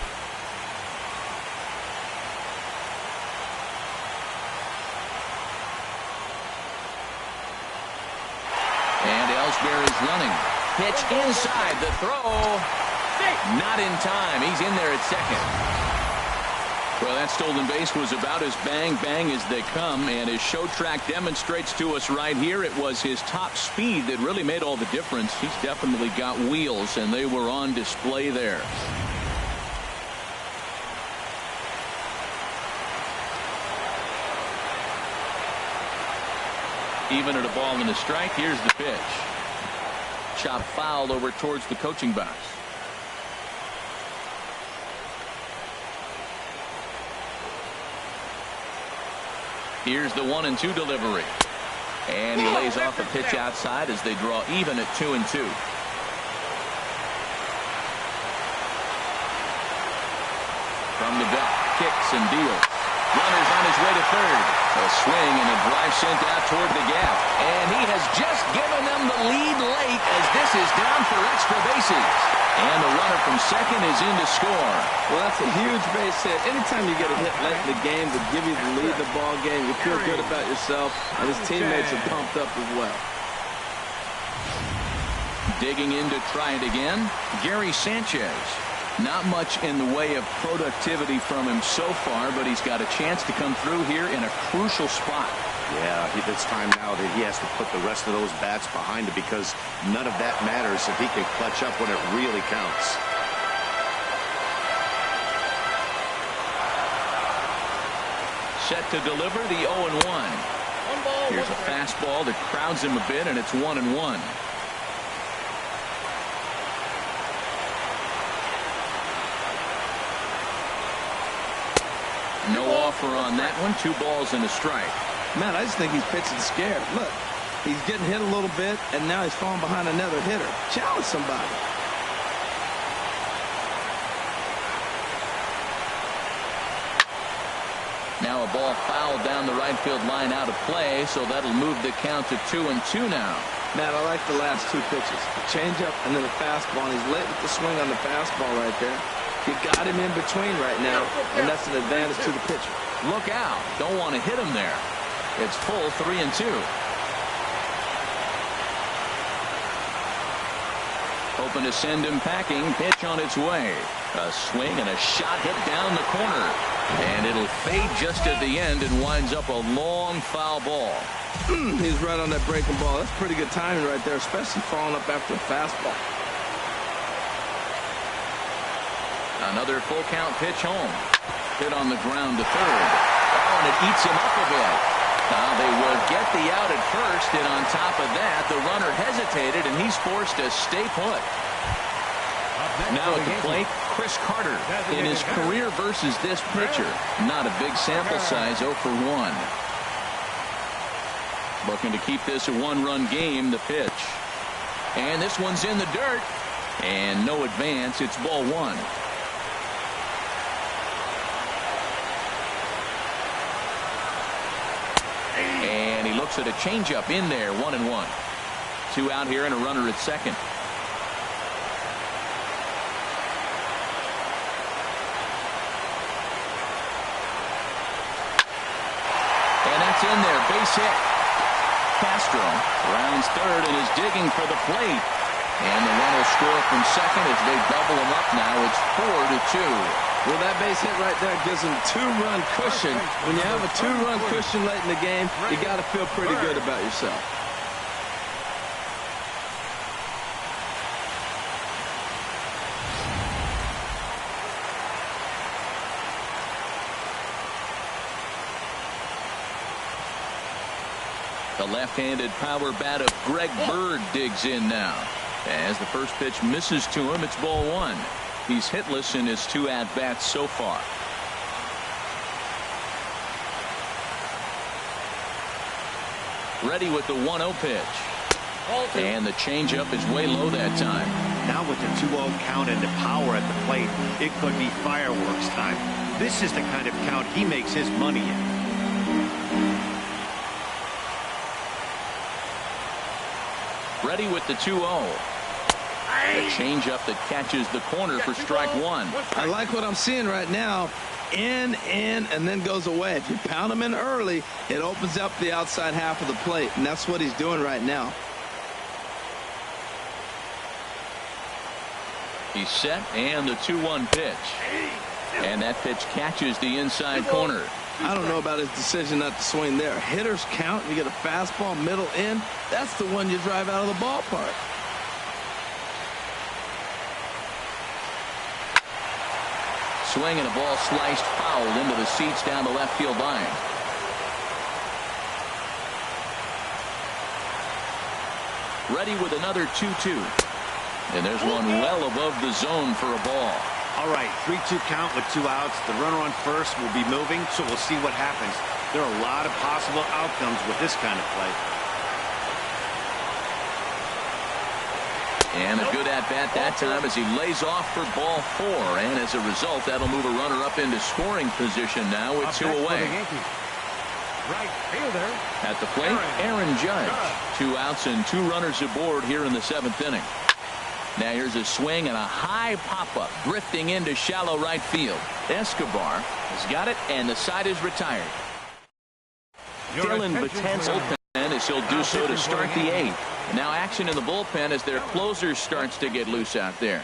And Ellsbury's running. Pitch inside, the throw. Not in time. He's in there at second. Well, that stolen base was about as bang-bang as they come, and his show track demonstrates to us right here it was his top speed that really made all the difference. He's definitely got wheels, and they were on display there. Even at a ball and a strike, here's the pitch. Chop foul over towards the coaching box. Here's the 1-2 delivery. And he lays off a pitch outside as they draw even at 2-2. From the belt, kicks and deals. Runner's on his way to third. A swing and a drive sent out toward the gap. And he has just given them the lead late as this is down for extra bases. And the runner from second is in to score. Well, that's a huge base hit. Anytime you get a hit late in the game to give you the lead in the ball game, you feel good about yourself, and his teammates are pumped up as well. Digging in to try it again, Gary Sanchez. Not much in the way of productivity from him so far, but he's got a chance to come through here in a crucial spot. Yeah, it's time now that he has to put the rest of those bats behind him because none of that matters if he can clutch up when it really counts. Set to deliver the 0-1. Here's a fastball that crowds him a bit, and it's 1-1. No offer on that one. 2 balls and a strike. Man, I just think he's pitching scared. Look, he's getting hit a little bit, and now he's falling behind another hitter. Challenge somebody. Now a ball fouled down the right field line out of play, so that'll move the count to 2-2 now. Matt, I like the last 2 pitches. The changeup and then the fastball. And he's late with the swing on the fastball right there. You got him in between right now, and that's an advantage to the pitcher. Look out. Don't want to hit him there. It's full 3-2. Hoping to send him packing. Pitch on its way. A swing and a shot hit down the corner. And it'll fade just at the end and winds up a long foul ball. He's right on that breaking ball. That's pretty good timing right there, especially falling up after a fastball. Another full count pitch home. hit on the ground to third. Oh, and it eats him up a bit. Now they will get the out at first, and on top of that, the runner hesitated, and he's forced to stay put. Now at the plate, Chris Carter. In his career versus this pitcher, not a big sample size, 0 for 1. Looking to keep this a one-run game, the pitch. And this one's in the dirt. And no advance. It's ball 1. And he looks at a changeup in there, 1-1. 2 out here and a runner at second. And that's in there, base hit. Castro rounds third and is digging for the plate. And the run will score from second as they double him up now. It's 4-2. Well, that base hit right there gives him 2-run cushion. When you have a 2-run cushion late in the game, you got to feel pretty good about yourself. The left-handed power bat of Greg Bird digs in now. As the first pitch misses to him, it's ball 1. He's hitless in his 2 at-bats so far. Ready with the 1-0 pitch. And the changeup is way low that time. Now with the 2-0 count and the power at the plate, it could be fireworks time. This is the kind of count he makes his money in. Ready with the 2-0. The changeup that catches the corner for strike 1. I like what I'm seeing right now. In, and then goes away. If you pound him in early, it opens up the outside half of the plate, and that's what he's doing right now. He's set, and the 2-1 pitch. And that pitch catches the inside corner. I don't know about his decision not to swing there. Hitters count. You get a fastball, middle in. That's the one you drive out of the ballpark. Swing and a ball sliced foul into the seats down the left field line. Ready with another 2-2. And there's one well above the zone for a ball. All right, 3-2 count with 2 outs. The runner on first will be moving, so we'll see what happens. There are a lot of possible outcomes with this kind of play. And a good at-bat that time as he lays off for ball 4. And as a result, that'll move a runner up into scoring position now with 2 away. Right fielder. At the plate, Aaron Judge. 2 outs and 2 runners aboard here in the 7th inning. Now here's a swing and a high pop-up drifting into shallow right field. Escobar has got it, and the side is retired. Dylan Baten's bullpen as he'll do so to start the 8th. Now action in the bullpen as their closer starts to get loose out there.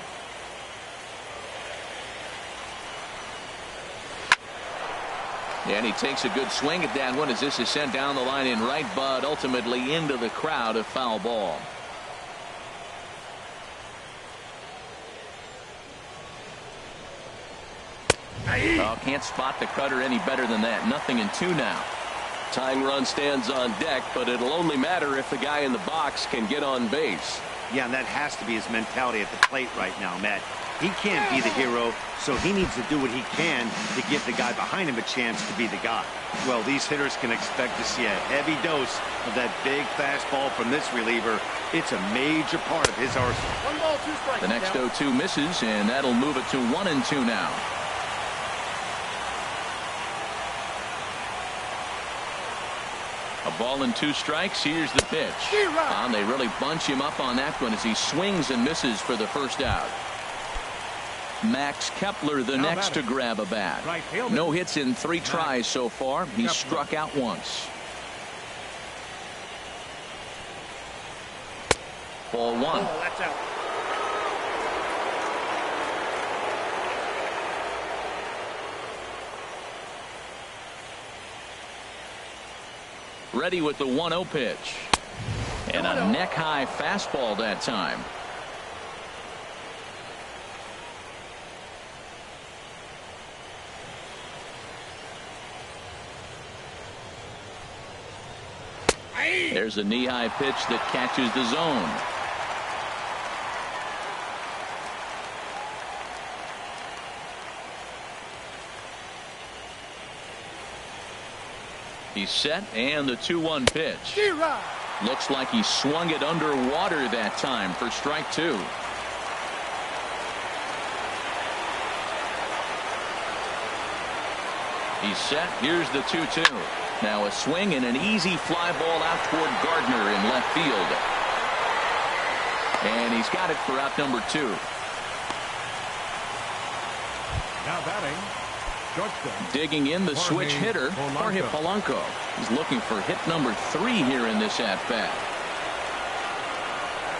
And he takes a good swing at that one as this is sent down the line in right, but ultimately into the crowd, a foul ball. Oh, can't spot the cutter any better than that. 0-2 now. Tying run stands on deck, but it'll only matter if the guy in the box can get on base. Yeah, and that has to be his mentality at the plate right now, Matt. He can't be the hero, so he needs to do what he can to give the guy behind him a chance to be the guy. Well, these hitters can expect to see a heavy dose of that big fastball from this reliever. It's a major part of his arsenal. 1 ball, 2 strikes. The next 0-2 misses, and that'll move it to 1-2 now. A ball and 2 strikes. Here's the pitch. And they really bunch him up on that one as he swings and misses for the first out. Max Kepler the next to grab a bat. No hits in 3 tries so far. He's struck out once. Ball 1. Oh, that's out. Ready with the 1-0 pitch. And a neck-high fastball that time. There's a knee-high pitch that catches the zone. He's set, and the 2-1 pitch. Looks like he swung it underwater that time for strike 2. He's set. Here's the 2-2. Now a swing and an easy fly ball out toward Gardner in left field. And he's got it for out number 2. Now batting, shortstop. Digging in the switch hitter, Jorge Polanco. He's looking for hit number 3 here in this at-bat.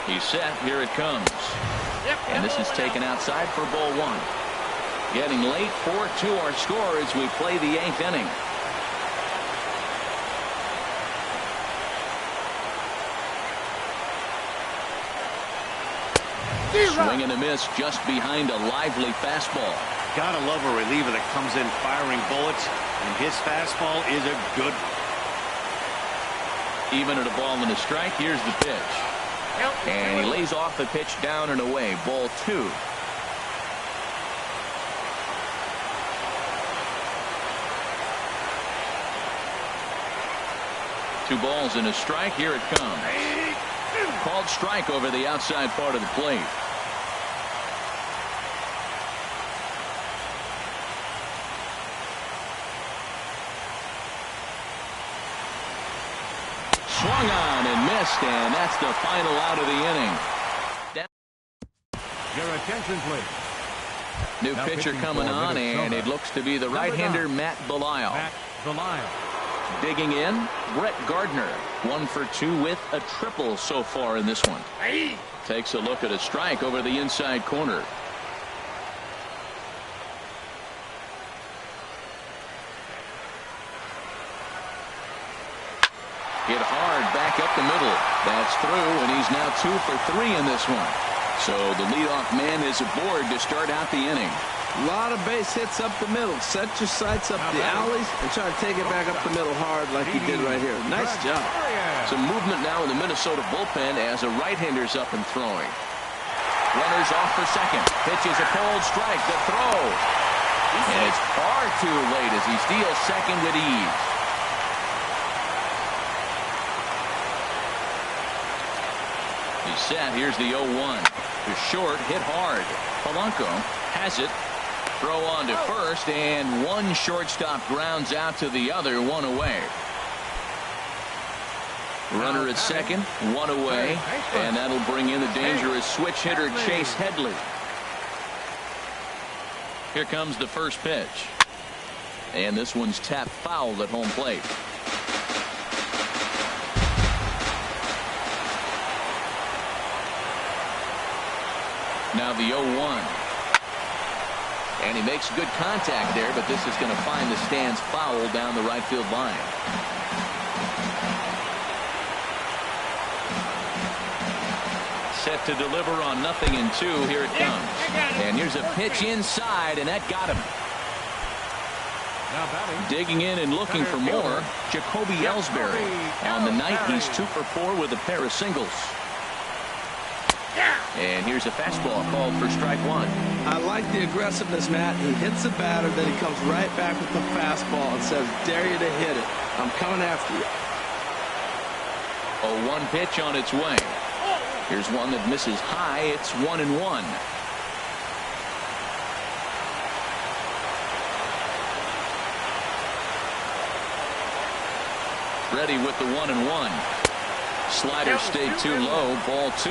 He's set. Here it comes. And this is taken outside for ball 1. Getting late, 4-2 our score as we play the 8th inning. Swing and a miss just behind a lively fastball. Gotta love a reliever that comes in firing bullets, and his fastball is a good. Even at a ball and a strike, here's the pitch. And he lays off the pitch down and away. Ball 2. Two balls and a strike. Here it comes. Called strike over the outside part of the plate. Swung on and missed, and that's the final out of the inning. Your attention, please. New pitcher coming on, and it looks to be the right-hander Matt Belisle. Digging in, Brett Gardner. 1 for 2 with a triple so far in this one. Takes a look at a strike over the inside corner. Hit hard back up the middle. That's through, and he's now 2 for 3 in this one. So the leadoff man is aboard to start out the inning. A lot of base hits up the middle. Set your sights up the alleys and try to take it back up the middle hard like he did right here. Nice job. Some movement now in the Minnesota bullpen as a right-hander's up and throwing. Runners off for second. Pitches a cold strike. The throw. And it's far too late as he steals second with ease. He's set. Here's the 0-1. To short, hit hard. Polanco has it. Throw on to first, and one shortstop grounds out to the other, 1 away. Runner at second, 1 away, and that'll bring in the dangerous switch hitter Chase Headley. Here comes the first pitch. And this one's tapped foul at home plate. Now the 0-1. And he makes good contact there, but this is going to find the stands foul down the right field line. Set to deliver on 0-2. Here it comes. And here's a pitch inside, and that got him. Digging in and looking for more, Jacoby Ellsbury. On the night, he's 2 for 4 with a pair of singles. And here's a fastball called for strike 1. I like the aggressiveness, Matt. He hits the batter, then he comes right back with the fastball and says, dare you to hit it. I'm coming after you. A 1 pitch on its way. Here's one that misses high. It's 1-1. Ready with the 1-1. Slider stayed too low. Ball 2.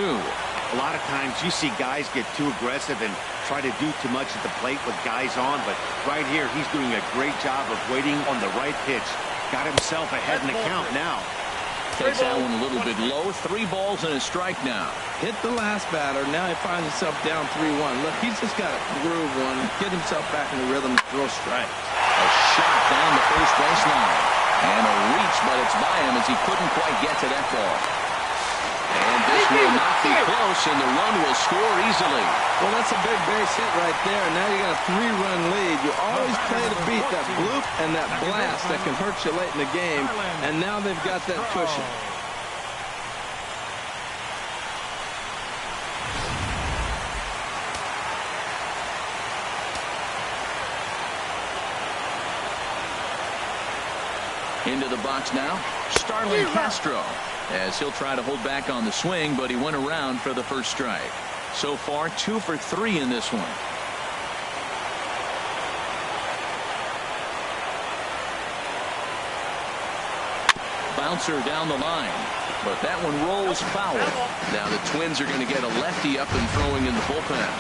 A lot of times you see guys get too aggressive and try to do too much at the plate with guys on, but right here he's doing a great job of waiting on the right pitch. Got himself ahead in the count now. Takes that one a little bit low. 3 balls and a strike now. Hit the last batter. Now he finds himself down 3-1. Look, he's just got to groove one, get himself back in the rhythm and throw strikes. A shot down the first baseline. And a reach, but it's by him as he couldn't quite get to that ball. And this will not be close, and the run will score easily. Well, that's a big base hit right there. Now you got a 3-run lead. You always play to beat that bloop and that blast that can hurt you late in the game, and now they've got that cushion. Into the box now, Starlin Castro, as he'll try to hold back on the swing, but he went around for the first strike. So far, 2 for 3 in this one. Bouncer down the line, but that one rolls foul. Now the Twins are going to get a lefty up and throwing in the bullpen.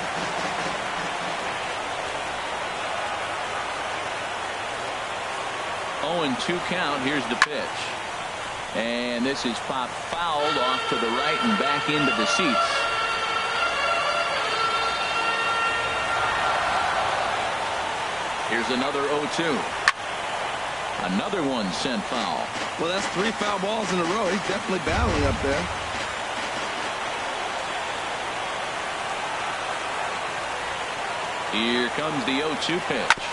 0-2 count. Here's the pitch. And this is popped fouled off to the right and back into the seats. Here's another 0-2. Another one sent foul. Well, that's 3 foul balls in a row. He's definitely battling up there. Here comes the 0-2 pitch.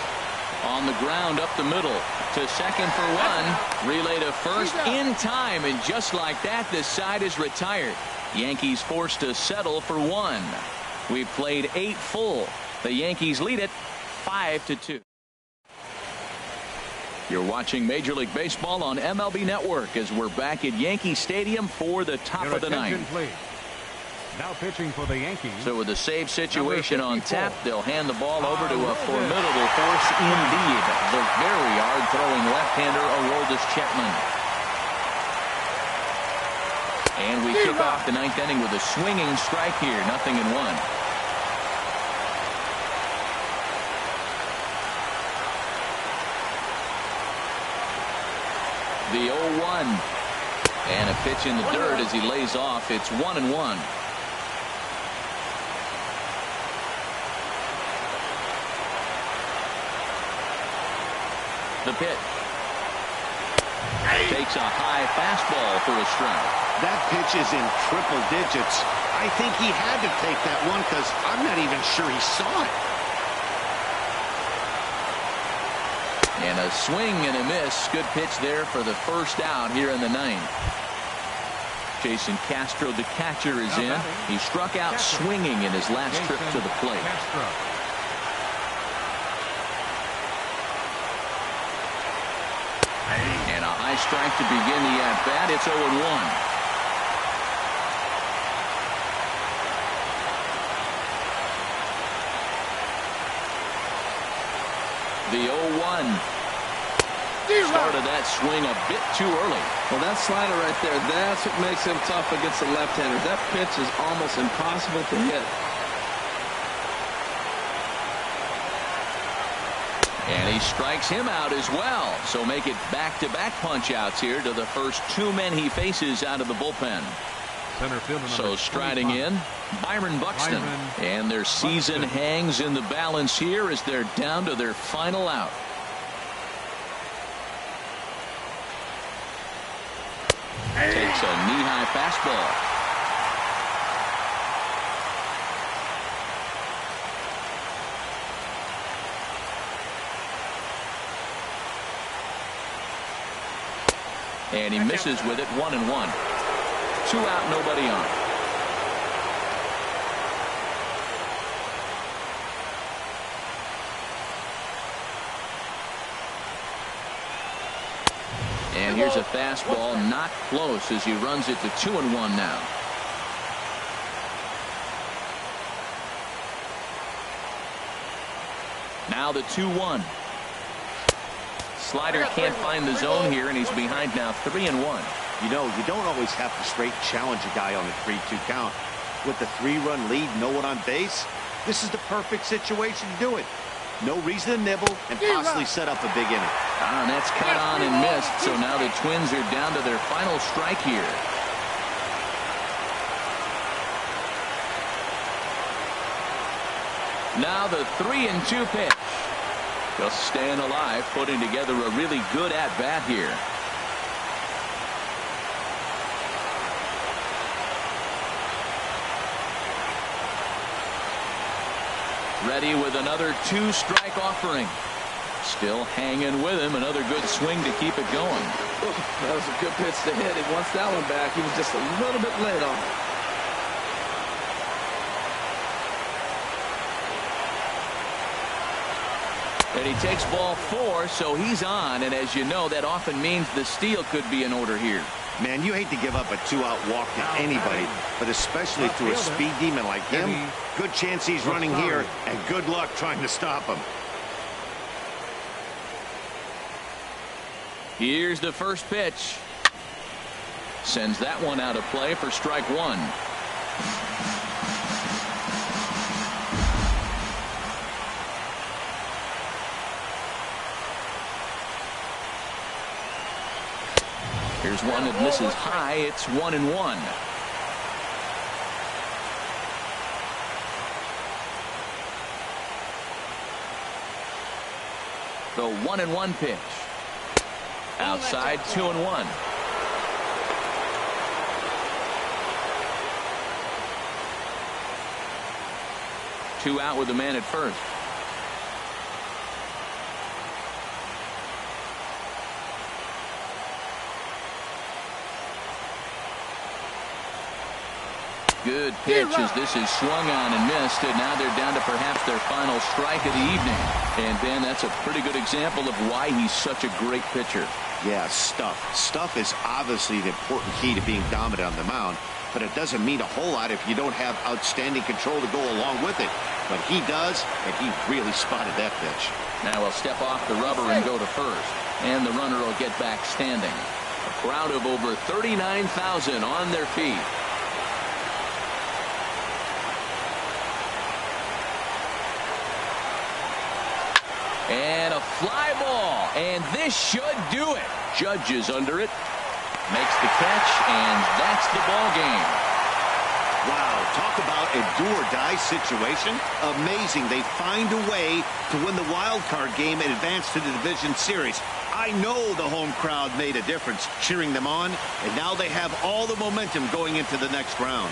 On the ground up the middle to second for one. Relay to first in time, and just like that, the side is retired. Yankees forced to settle for 1. We've played 8 full. The Yankees lead it 5-2. You're watching Major League Baseball on MLB Network as we're back at Yankee Stadium for the top of the ninth. Now pitching for the Yankees. So with the save situation on tap, they'll hand the ball over to a formidable force indeed. The very hard-throwing left-hander Aroldis Chapman. And we kick off the 9th inning with a swinging strike here. 0-1. The 0-1. And a pitch in the dirt as he lays off. It's 1-1. The pitch. Takes a high fastball for a strike. That pitch is in triple digits. I think he had to take that one because I'm not even sure he saw it. And a swing and a miss. Good pitch there for the first out here in the 9th. Jason Castro, the catcher, is in. He struck out swinging in his last trip to the plate. And a high strike to begin the at-bat. It's 0-1. The 0-1. Started that swing a bit too early. Well, that slider right there, that's what makes him tough against the left-hander. That pitch is almost impossible to hit. And he strikes him out as well. So make it back-to-back punch-outs here to the first 2 men he faces out of the bullpen. So striding in, Byron Buxton. And their season hangs in the balance here as they're down to their final out. Takes a knee-high fastball. And he misses with it. 1-1. 2 out, nobody on. And here's a fastball not close as he runs it to 2-1 now. Now the 2-1. Slider can't find the zone here, and he's behind now 3-1. You know, you don't always have to straight challenge a guy on the 3-2 count. With the 3-run lead, no one on base, this is the perfect situation to do it. No reason to nibble and possibly set up a big inning. And that's cut on and missed, so now the Twins are down to their final strike here. Now the 3-2 pitch. Just staying alive, putting together a really good at-bat here. Ready with another 2-strike offering. Still hanging with him. Another good swing to keep it going. That was a good pitch to hit. He wants that one back. He was just a little bit late on it. And he takes ball 4, so he's on. And as you know, that often means the steal could be in order here. Man, you hate to give up a 2-out walk to anybody, but especially to a speed demon like him. Good chance he's running here, and good luck trying to stop him. Here's the first pitch. Sends that one out of play for strike 1. Here's one that misses high. It's 1-1. The 1-1 pitch. Outside, 2-1. Two out with the man at first. Good pitch as this is swung on and missed, and now they're down to perhaps their final strike of the evening. And Ben, that's a pretty good example of why he's such a great pitcher. Yeah, stuff. Stuff is obviously the important key to being dominant on the mound, but it doesn't mean a whole lot if you don't have outstanding control to go along with it. But he does, and he really spotted that pitch. Now he'll step off the rubber and go to first, and the runner will get back standing. A crowd of over 39,000 on their feet. And a fly ball, and this should do it. Judge is under it, makes the catch, and that's the ball game. Wow, talk about a do-or-die situation. Amazing. They find a way to win the wild card game and advance to the division series. I know the home crowd made a difference cheering them on, and now they have all the momentum going into the next round.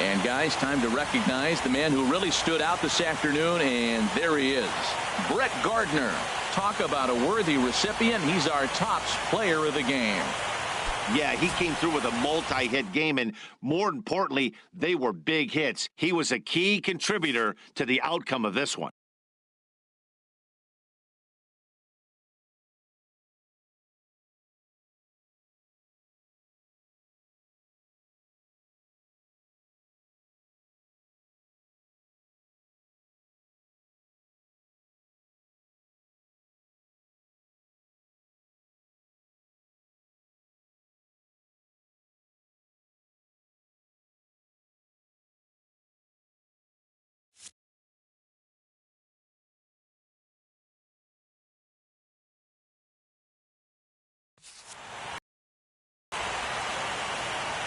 And guys, time to recognize the man who really stood out this afternoon, and there he is, Brett Gardner. Talk about a worthy recipient. He's our tops player of the game. Yeah, he came through with a multi-hit game, and more importantly, they were big hits. He was a key contributor to the outcome of this one.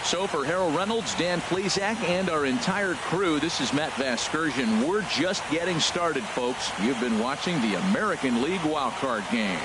So for Harold Reynolds, Dan Plesac, and our entire crew, this is Matt Vasgersian. We're just getting started, folks. You've been watching the American League Wildcard game.